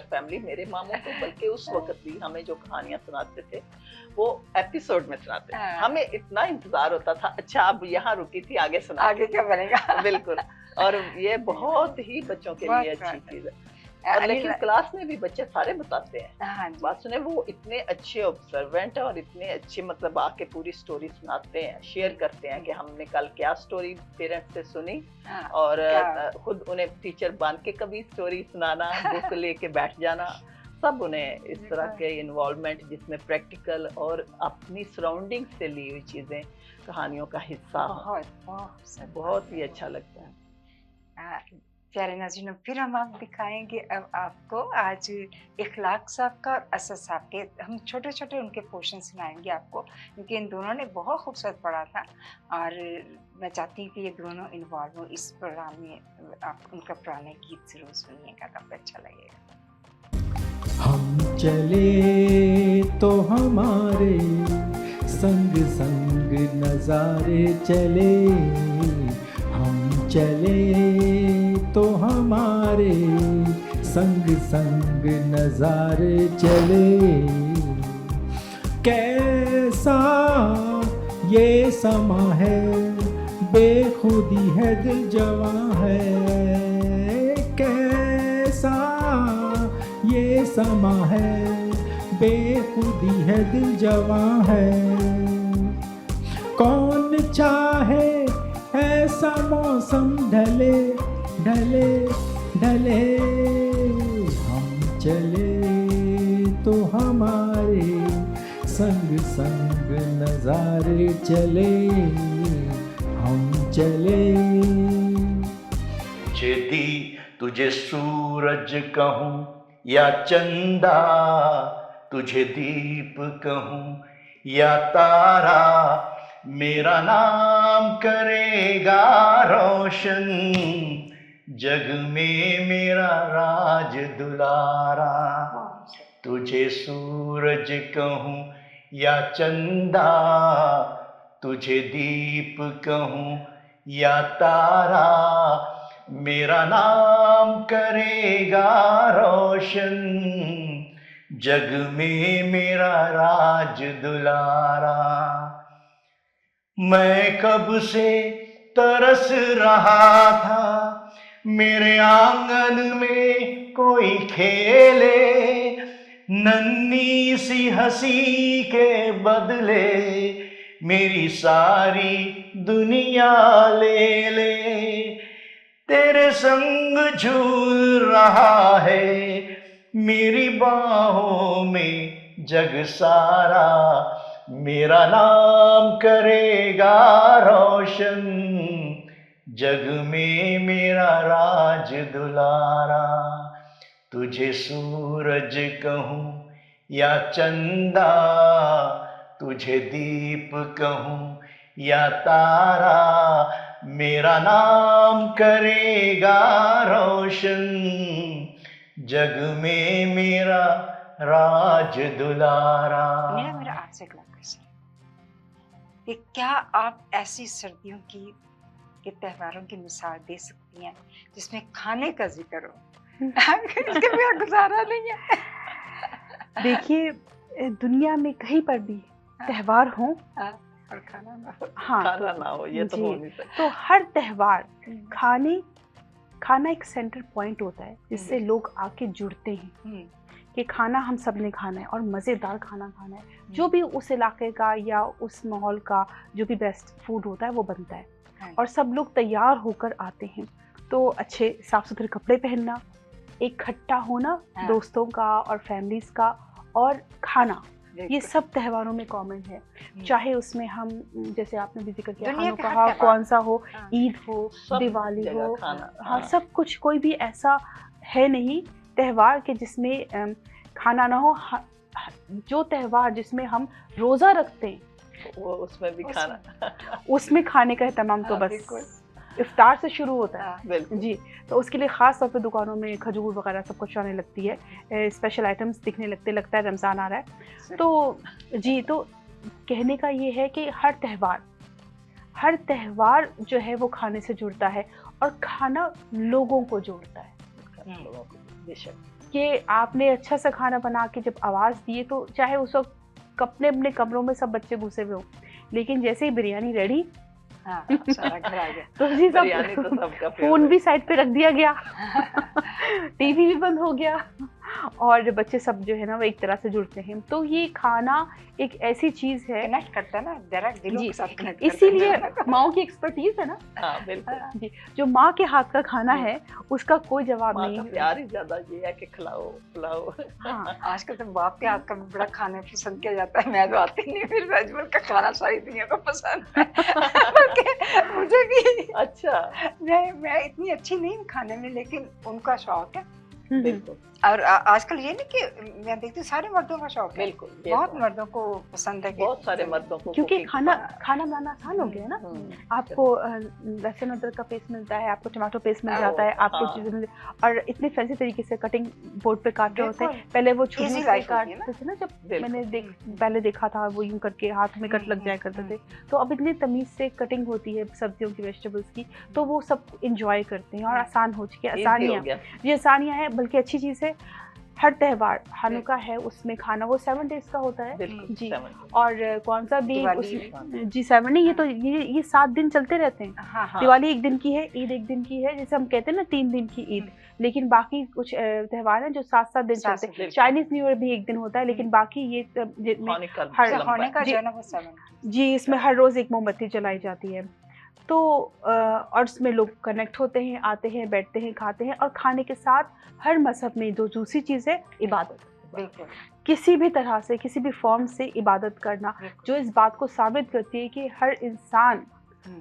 फैमिली। मेरे मामू तो बल्कि उस वक्त भी हमें जो कहानियां सुनाते थे वो एपिसोड में सुनाते थे, हमें इतना इंतजार होता था, अच्छा अब यहाँ रुकी थी, आगे सुना, आगे क्या बनेगा। बिल्कुल। और ये बहुत ही बच्चों के लिए अच्छी चीज़ है। اور لیکن کلاس میں بھی بچے سارے بتاتے ہیں. ہاں بات سنیں, وہ اتنے اچھے آبزروینٹ ہیں اور اتنے اچھے مطلب آ کے پوری سٹوری سناتے ہیں, شیئر کرتے ہیں کہ ہم نے کل کیا سٹوری پیرنٹس سے سنی, اور خود انہیں ٹیچر بن کے کبھی سٹوری سنانا, بک لے کے بیٹھ جانا, سب انہیں اس طرح کے انوالومنٹ جس میں پریکٹیکل اور اپنی سراؤنڈنگ سے لی ہوئی چیزیں کہانیوں کا حصہ, بہت ہی اچھا لگتا ہے. پیارے ناظرین, پھر ہم آپ دکھائیں گے اب آپ کو آج اخلاق صاحب کا اور اسد صاحب کے, ہم چھوٹے چھوٹے ان کے پورشن سنائیں گے آپ کو, کیونکہ ان دونوں نے بہت خوبصورت پڑھا تھا, اور میں چاہتی ہوں کہ یہ دونوں انوالو ہوں اس پروگرام میں. آپ ان کا پرانے گیت ضرور سنیے گا, کافی اچھا لگے گا. ہم چلے تو ہمارے سنگ سنگ نظارے چلے, ہم چلے تو ہمارے سنگ سنگ نظارے چلے. کیسا یہ سما ہے, بے خودی ہے دل جواں ہے. کیسا یہ سما ہے, بے خودی ہے دل جواں ہے. کون چاہے ایسا موسم ڈھلے ڈھلے ڈھلے, ہم چلے تو ہمارے سنگ سنگ نظارے چلے, ہم چلے. دی تجھے سورج کہوں یا چندا, تجھے دیپ کہوں یا تارا, میرا نام کرے گا روشن, جگ میں میرا راج دلارا. تجھے سورج کہوں یا چندا, تجھے دیپ کہوں یا تارا, میرا نام کرے گا روشن, جگ میں میرا راج دلارا. میں کب سے ترس رہا تھا میرے آنگن میں کوئی کھیلے, ننھی سی ہنسی کے بدلے میری ساری دنیا لے لے. تیرے سنگ جھول رہا ہے میری باہوں میں جگ سارا, میرا نام کرے گا روشن, جگ میں میرا راج دلارا. تجھے سورج کہوں یا چندا, تجھے دیپ کہوں یا تارا, میرا نام کرے گا روشن, جگ میں میرا راج دلارا. میرا آپ سے اگلا کوشچن کہ کیا آپ ایسی سردیوں کی کے تہواروں کی مثال دے سکتی ہیں جس میں کھانے کا ذکر ہو؟ اس کے بغیر گزارا نہیں ہے. دیکھیے دنیا میں کہیں پر بھی تہوار ہوں اور کھانا نہ ہو, کھانا نہ ہو, یہ تو ہو نہیں سکتا. تو ہر تہوار کھانا ایک سینٹر پوائنٹ ہوتا ہے جس سے لوگ آ کے جڑتے ہیں کہ کھانا ہم سب نے کھانا ہے اور مزیدار کھانا کھانا ہے. جو بھی اس علاقے کا یا اس ماحول کا جو بھی بیسٹ فوڈ ہوتا ہے وہ بنتا ہے, اور سب لوگ تیار ہو کر آتے ہیں. تو اچھے صاف ستھرے کپڑے پہننا, ایک کھٹا ہونا دوستوں کا اور فیملیز کا, اور کھانا, یہ سب تہواروں میں کامن ہے. چاہے اس میں ہم جیسے آپ نے بھی ذکر کیا کھانوں کا, کون سا ہو, عید ہو, دیوالی ہو, ہاں سب کچھ, کوئی بھی ایسا ہے نہیں تہوار کہ جس میں کھانا نہ ہو. جو تہوار جس میں ہم روزہ رکھتے ہیں وہ اس میں بھی کھانا, اس میں کھانے کا اہتمام تو بس افطار سے شروع ہوتا ہے جی. تو اس کے لیے خاص طور پہ دکانوں میں کھجور وغیرہ سب کچھ آنے لگتی ہے, اسپیشل آئٹمس دکھنے لگتا ہے رمضان آ رہا ہے تو جی. تو کہنے کا یہ ہے کہ ہر تہوار جو ہے وہ کھانے سے جڑتا ہے, اور کھانا لوگوں کو جوڑتا ہے. کہ آپ نے اچھا سا کھانا بنا کے جب آواز دیے تو چاہے اس وقت اپنے کمروں میں سب بچے گھسے ہوئے ہوں, لیکن جیسے ہی بریانی ریڈی हाँ, सारा घर आ गया। तो जी बिरयानी तो सबका फोन भी साइड पे रख दिया गया, टीवी भी बंद हो गया, और बच्चे सब जो है ना वो एक तरह से जुड़ते हैं। तो ये खाना एक ऐसी चीज है, कनेक्ट करता है ना, डायरेक्ट दिलों के साथ कनेक्ट करता है। इसीलिए माओ की एक्सपर्टीज है ना। हाँ बिल्कुल जी, जो माँ के हाथ का खाना है उसका कोई जवाब नहीं है। प्यार ही ज्यादा ये है कि खिलाओ पिलाओ। हाँ, आजकल तो बाप के हाथ का भी बड़ा खाने पसंद किया जाता है। मैं तो आती नहीं, फिर अजमल का खाना सारी दुनिया को पसंद है। मुझे भी अच्छा, मैं इतनी अच्छी नहीं खाने में, लेकिन उनका शौक है। बिल्कुल। और आजकल ये नहीं कि मैं देखती हूँ सारे मर्दों का शौक है। बिल्कुल, बहुत मर्दों को पसंद है, बहुत सारे मर्दों को, क्योंकि खाना बनाना आसान हो गया ना। आपको लहसुन अदरक का पेस्ट मिलता है, आपको टमाटो पेस्ट मिल जाता है, आपको चीजें मिल, और इतने फैंसी तरीके से कटिंग बोर्ड पे काट रहे होते हैं। पहले वो छुरी से काटते थे ना, जब मैंने पहले देखा था वो यूं करके हाथ में कट लग जाया करते थे। तो अब इतनी तमीज से कटिंग होती है सब्जियों की, वेजिटेबल्स की, तो वो सब इंजॉय करते हैं और आसान हो चुकी है। आसानियाँ है, बल्कि अच्छी चीज है। हर त्योहार हानुका है, उसमें खाना वो 7 days का होता है जी। और कौन सा भी जी 7 नहीं, ये तो ये 7 दिन चलते रहते हैं। दिवाली 1 दिन की है, ईद 1 दिन की है, जैसे हम कहते हैं ना 3 दिन की ईद, लेकिन बाकी कुछ त्योहार हैं जो 7-7 दिन चलते हैं। चाइनीज न्यू ईयर भी 1 दिन होता है, लेकिन बाकी ये जी इसमें हर रोज एक मोमबत्ती जलाई जाती है। तो और उसमें लोग कनेक्ट होते हैं, आते हैं, बैठते हैं, खाते हैं, और खाने के साथ हर मजहब में जो दूसरी चीज़ है इबादत। बिल्कुल, किसी भी तरह से किसी भी फॉर्म से इबादत करना, जो इस बात को साबित करती है कि हर इंसान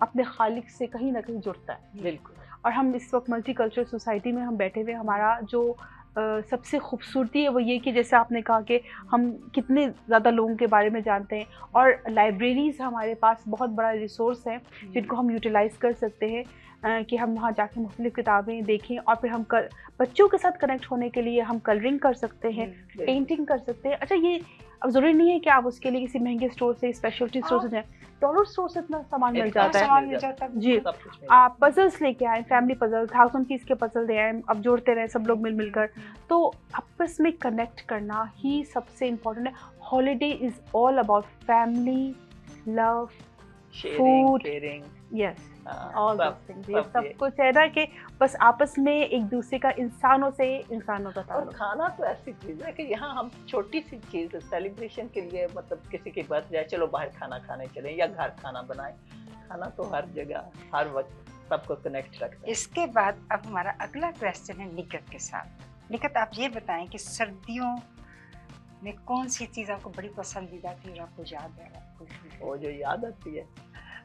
अपने खालिक से कहीं ना कहीं जुड़ता है। बिल्कुल। और हम इस वक्त मल्टी कल्चरल सोसाइटी में हम बैठे हुए, हमारा जो सबसे खूबसूरती है वो ये कि जैसे आपने कहा कि हम कितने ज़्यादा लोगों के बारे में जानते हैं, और लाइब्रेरीज़ हमारे पास बहुत बड़ा रिसोर्स है जिनको हम यूटिलाइज़ कर सकते हैं, कि हम वहाँ जाके मुख्तलिफ़ किताबें देखें, और फिर हम बच्चों के साथ कनेक्ट होने के लिए हम कलरिंग कर सकते हैं, पेंटिंग कर सकते हैं। अच्छा, ये अब ज़रूरी नहीं है कि आप उसके लिए किसी महंगे स्टोर से, स्पेशलिटी स्टोर से जाएँ, डॉलर स्टोर से इतना सामान मिल जाता है जी। आप पजल्स लेके आए, फैमिली पजल, 1000 पीस के पजल ले आए, अब जोड़ते रहे सब लोग मिलकर, तो आपस में कनेक्ट करना ही सबसे इम्पोर्टेंट है। Holiday is all about family, love, food, yes, all those things. ये सब कुछ है ना कि बस आपस में एक दूसरे का, इंसानों का ताल्लुक। और खाना तो ऐसी चीज है कि यहाँ हम छोटी सी चीज सेलिब्रेशन के लिए, मतलब किसी की बर्थडे, चलो बाहर खाना खाने चले या घर खाना बनाए, खाना तो हर जगह हर वक्त सबको कनेक्ट रखता है। इसके बाद अब हमारा अगला क्वेश्चन है निकत के साथ। निकत, आप ये बताएं कि सर्दियों में कौन सी चीज़ आपको बड़ी पसंदीदा थी और आपको याद है? वो जो याद आती है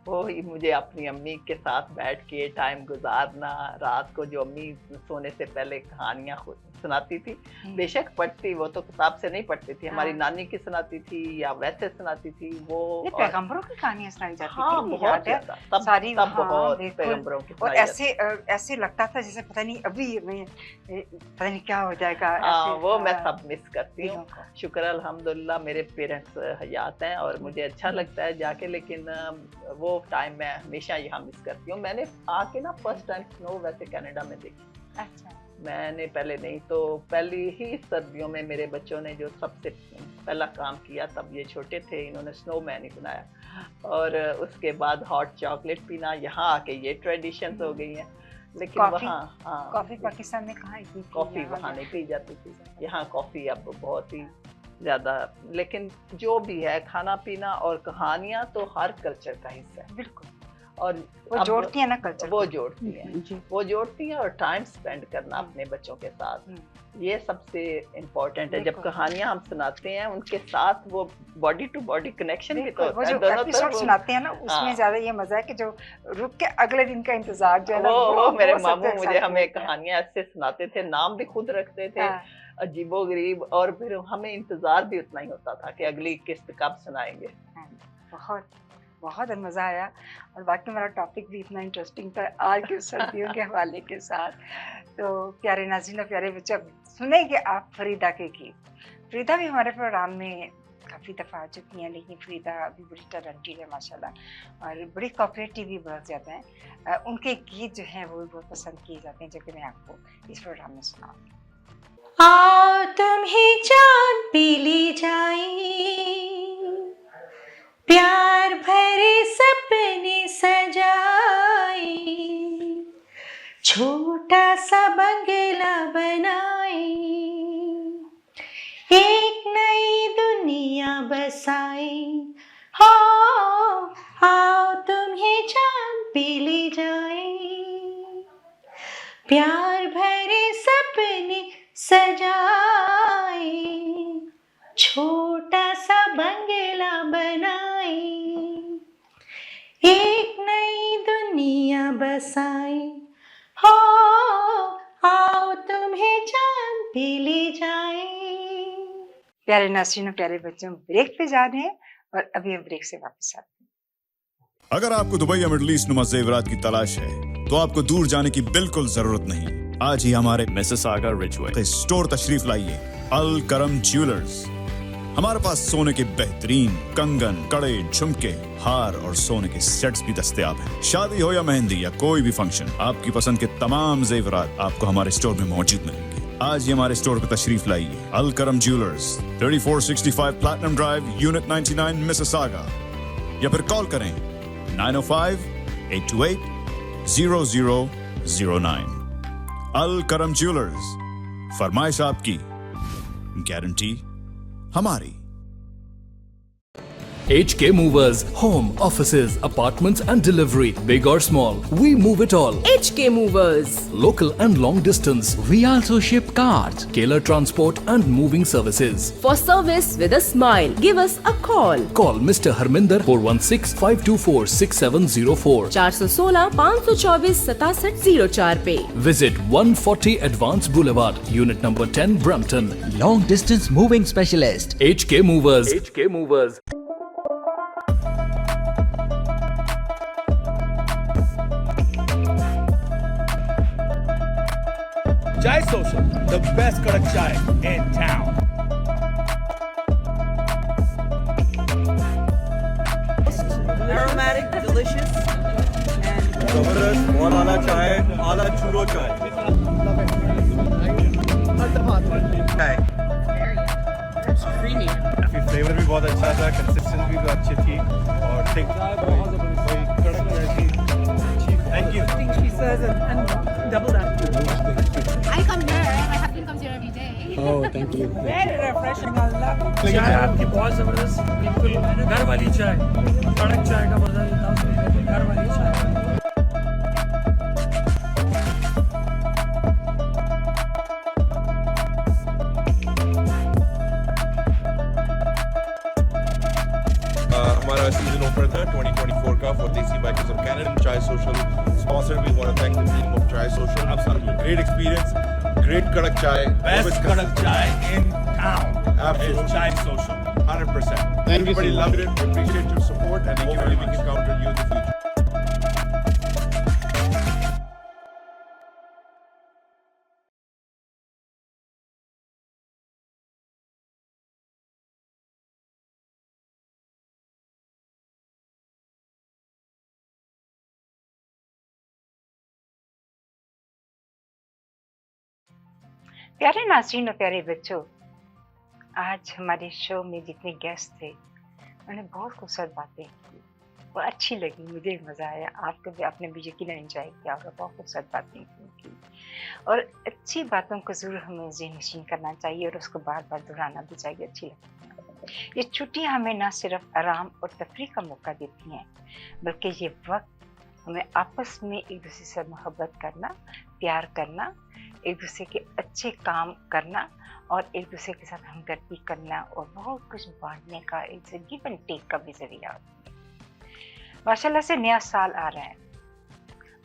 वो ही मुझे अपनी अम्मी के साथ बैठ के टाइम गुजारना, रात को जो अम्मी सोने से पहले कहानियाँ सुनाती थी, बेशक पढ़ती, वो तो किताब से नहीं पढ़ती थी, हमारी नानी की सुनाती थी या वैसे सुनाती थी, वो पैगंबरों की कहानियाँ सुनाई जाती थी। हाँ, बहुत ज़्यादा, तब बहुत पैगंबरों की, और ऐसे लगता था जैसे पता नहीं अभी में पता नहीं क्या हो जाएगा। वो मैं सब मिस करती हूँ। शुक्र अल्हम्दुलिल्लाह मेरे पेरेंट्स हयात हैं और मुझे अच्छा लगता है जाके, लेकिन वो टाइम मैं हमेशा यहाँ मिस करती हूँ। मैंने आके ना फर्स्ट टाइम स्नो वैसे कनाडा में देखी। अच्छा। मैंने पहले नहीं, तो पहली ही सर्दियों में मेरे बच्चों ने जो सबसे पहला काम किया, तब ये छोटे थे, इन्होंने स्नोमैन ही बनाया, और उसके बाद हॉट चॉकलेट पीना, यहाँ आके ये ट्रेडिशंस हो गई हैं। लेकिन वहाँ कॉफी पाकिस्तान में कहाँ है? कॉफी वहाँ नहीं पी जाती थी, यहाँ कॉफी अब बहुत ही ज़्यादा। लेकिन जो भी है, खाना पीना और कहानियाँ तो हर कल्चर का हिस्सा है। बिल्कुल। और वो जोड़ती है ना कल्चर, वो जोड़ती है, और टाइम स्पेंड करना अपने बच्चों के साथ, ये सबसे इम्पोर्टेंट है। जब कहानियाँ हम सुनाते हैं, उनके साथ वो बॉडी टू बॉडी कनेक्शन भी तो होता है। दोनों एपिसोड सुनाते हैं ना, उसमें ज्यादा ये मजा है कि जो रुक के अगले दिन का इंतजार जो है ना, वो मेरे मामू मुझे हमें कहानियाँ ऐसे सुनाते थे, नाम भी खुद रखते थे अजीबो गरीब, और फिर हमें इंतजार भी उतना ही होता था कि अगली किस्त कब सुनाएंगे। बहुत मज़ा आया, और बाकी हमारा टॉपिक भी इतना इंटरेस्टिंग था आज के सर्दियों के हवाले के साथ। तो प्यारे नाज़रीन और प्यारे बच्चे, अब सुनेंगे आप फरीदा के गीत। फरीदा भी हमारे प्रोग्राम में काफ़ी दफ़ा आ चुकी हैं, लेकिन फरीदा अभी बड़ी टैलेंटेड है माशाल्लाह, और बड़ी कोऑपरेटिव भी बहुत ज़्यादा हैं। उनके गीत जो हैं वो बहुत पसंद किए जाते हैं, जो कि मैं आपको इस प्रोग्राम में सुनाऊँगी। आओ तुम्हें जान पी ली जाए, प्यार भरे सपने सजा छोटा सा बंगला बनाए, एक नई दुनिया बसाए, हो आओ तुम्हें जान पी ले जाए, प्यार भरे सपने सजाए, छोटा सा बंगला बनाए, एक नई दुनिया बसाए, हो आओ तुम्हें जान पी ले जाए। प्यारे नाज़रीन, प्यारे बच्चों, ब्रेक पे जा रहे हैं और अभी हम ब्रेक से वापस आते हैं। अगर आपको दुबई या मिडल ईस्ट नुमा ज़ेवरात की तलाश है तो आपको दूर जाने की बिल्कुल जरूरत नहीं। आज ही हमारे मिसिसागा रिचवे स्टोर तशरीफ लाइए, अल करम ज्वेलर्स। हमारे पास सोने के बेहतरीन कंगन, कड़े, झुमके, हार और सोने के सेट्स भी दस्तयाब हैं। शादी हो या मेहंदी या कोई भी फंक्शन, आपकी पसंद के तमाम जेवरात आपको हमारे स्टोर में मौजूद मिलेंगे। आज ही हमारे स्टोर पर तशरीफ लाइए, अल करम jewellers, 3465 platinum drive, unit 99, Mississauga, या फिर कॉल करें 905-828-0009। अल करम ज्वेलर्स, फरमाइश आपकी, गारंटी हमारी। HK Movers, home, offices, apartments and delivery, big or small, we move it all. HK Movers. Local and long distance. We also ship cars, Keller transport and moving services. For service with a smile, give us a call. Call Mr. Harminder 416-524-6704. 416-524-6704 पे. Visit 140 Advanced Boulevard, Unit number 10, Brampton. Long distance moving specialist. HK Movers. HK Movers. Chai Social, the best kadak chai in town. Aromatic, delicious, and Zabardast, bahut ala chai, ala churro chai. Chai. it's creamy. Flavor भी बहुत अच्छा था, consistency भी अच्छी थी और thick, कोई कड़क जैसी अच्छी। Thank you. She says and double that. I come here. My husband comes here every day. Oh, thank you. Very refreshing. I love it. चाय आपकी बहुत जबरदस्त, बिल्कुल घर वाली चाय, कड़क चाय का मजा लेता हूँ, घर वाली चाय। हमारा सीजन ओपनर था 2024 का for Desi Bikers of Canada. Chai Social sponsor. We want to thank the team of Chai Social. Absolutely great experience, great kadak chai. Best kadak chai in town. Absolutely. It's Chai Social. 100%. Thank you Everybody so loved much. it. We appreciate your support and hopefully we can count on you in the future. प्यारे नाज़रीन और प्यारे बच्चों, आज हमारे show में जितने guest थे उन्होंने बहुत खूबसूरत बातें की, वो अच्छी लगी, मुझे मज़ा आया, आपको भी, आपने भी यकीन एंजॉय किया और बहुत खूबसूरत बातें की। और अच्छी बातों को ज़रूर हमें ज़हननशीन करना चाहिए और उसको बार बार दोहराना भी चाहिए, अच्छी लगती है। ये छुट्टियाँ हमें ना सिर्फ आराम और तफरीह का मौका देती हैं, बल्कि ये वक्त हमें आपस में एक दूसरे से मोहब्बत करना, प्यार करना, एक दूसरे के अच्छे काम करना और एक दूसरे के साथ हमदर्दी करना और बहुत कुछ बांटने का, एक गिव एंड टेक का भी जरिया होता है। माशाल्लाह से नया साल आ रहा है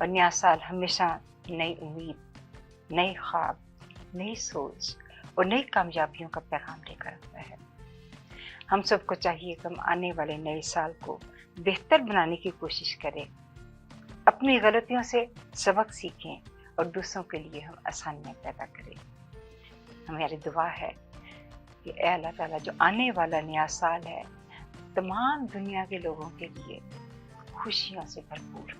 और नया साल हमेशा नई उम्मीद, नए ख्वाब, नई सोच और नई कामयाबियों का पैगाम लेकर आता है। हम सबको चाहिए कि हम आने वाले नए साल को बेहतर बनाने की कोशिश करें, अपनी गलतियों से सबक सीखें और दूसरों के लिए हम आसानियाँ पैदा करें। हमारी दुआ है कि ऐ अल्लाह ताला जो आने वाला नया साल है तमाम दुनिया के लोगों के लिए खुशियों से भरपूर हो,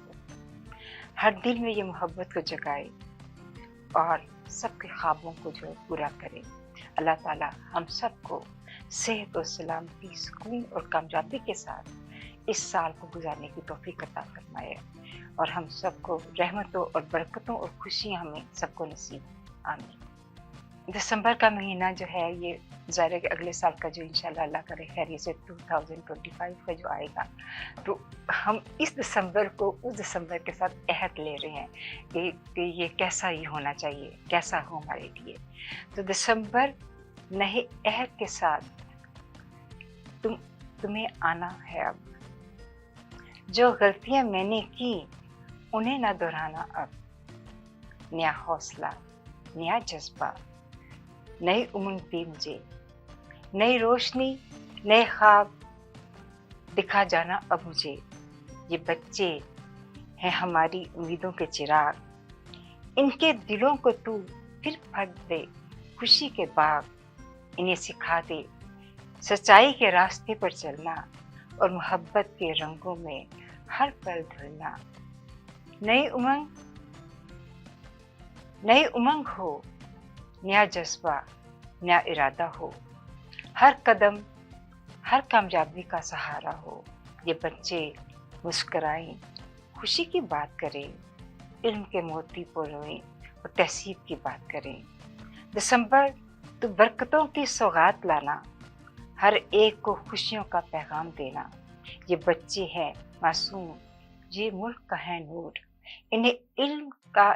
हर दिल में ये मोहब्बत को जगाए और सबके ख्वाबों को जो पूरा करे। अल्लाह ताला हम सबको सेहत और सलामती, सुकून और कामयाबी के साथ इस साल को गुजारने की तौफीक अता फरमाए और हम सबको रहमतों और बरकतों और खुशियाँ हमें सबको नसीब आमीन। दिसंबर का महीना जो है ये ज़ाहिर है कि अगले साल का जो इंशाल्लाह अल्लाह करे खैरियत से 2025 का जो आएगा, तो हम इस दिसंबर को उस दिसंबर के साथ अहद ले रहे हैं कि ये कैसा ही होना चाहिए, कैसा हो हमारे लिए। तो दिसंबर नए अहद के साथ तुम्हें आना है। अब जो गलतियां मैंने की उन्हें ना दोहराना। अब नया हौसला, नया जज्बा, नई उमंग दी मुझे, नई रोशनी, नए ख्वाब दिखा जाना अब मुझे। ये बच्चे हैं हमारी उम्मीदों के चिराग, इनके दिलों को तू फिर भर दे खुशी के बाग। इन्हें सिखा दे सच्चाई के रास्ते पर चलना और मोहब्बत के रंगों में हर पल ढलना। नई उमंग हो, नया जज्बा, नया इरादा हो, हर कदम हर कामयाबी का सहारा हो। ये बच्चे मुस्कराएं, खुशी की बात करें, इल्म के मोती रोएं और तहसीब की बात करें। दिसंबर तो बरकतों की सौगात लाना, हर एक को खुशियों का पैगाम देना। ये बच्चे हैं मासूम, ये मुल्क का है नूर, इन्हें इल्म का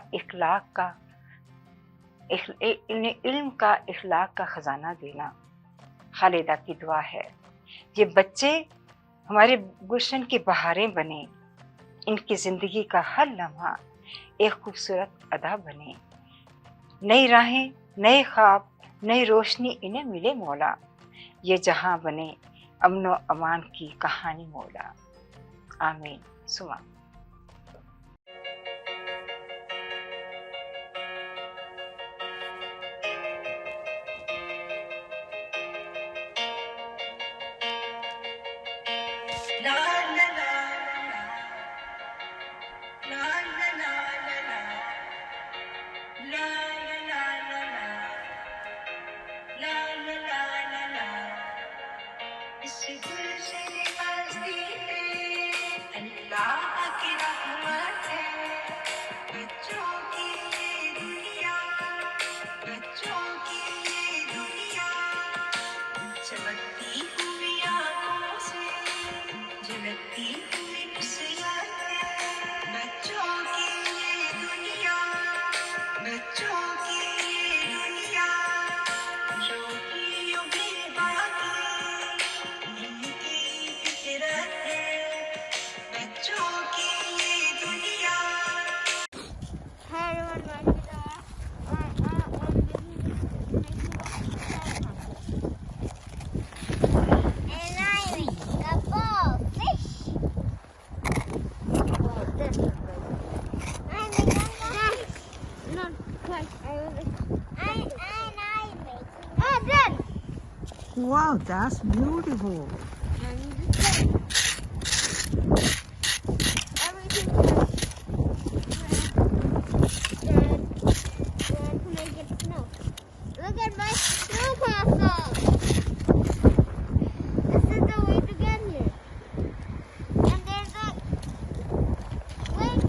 इखलाक का खजाना देना। खालिदा की दुआ है ये बच्चे हमारे गुलशन की बहारें बने, इनकी जिंदगी का हर लम्हा एक खूबसूरत अदा बने। नई राहें, नए ख्वाब, नई रोशनी इन्हें मिले मौला। ये जहां बने अमनो अमान की कहानी मौला। आमीन सुमा। Wow, that's beautiful. Look at my snow castle. This is the way to get here. And there's a lake.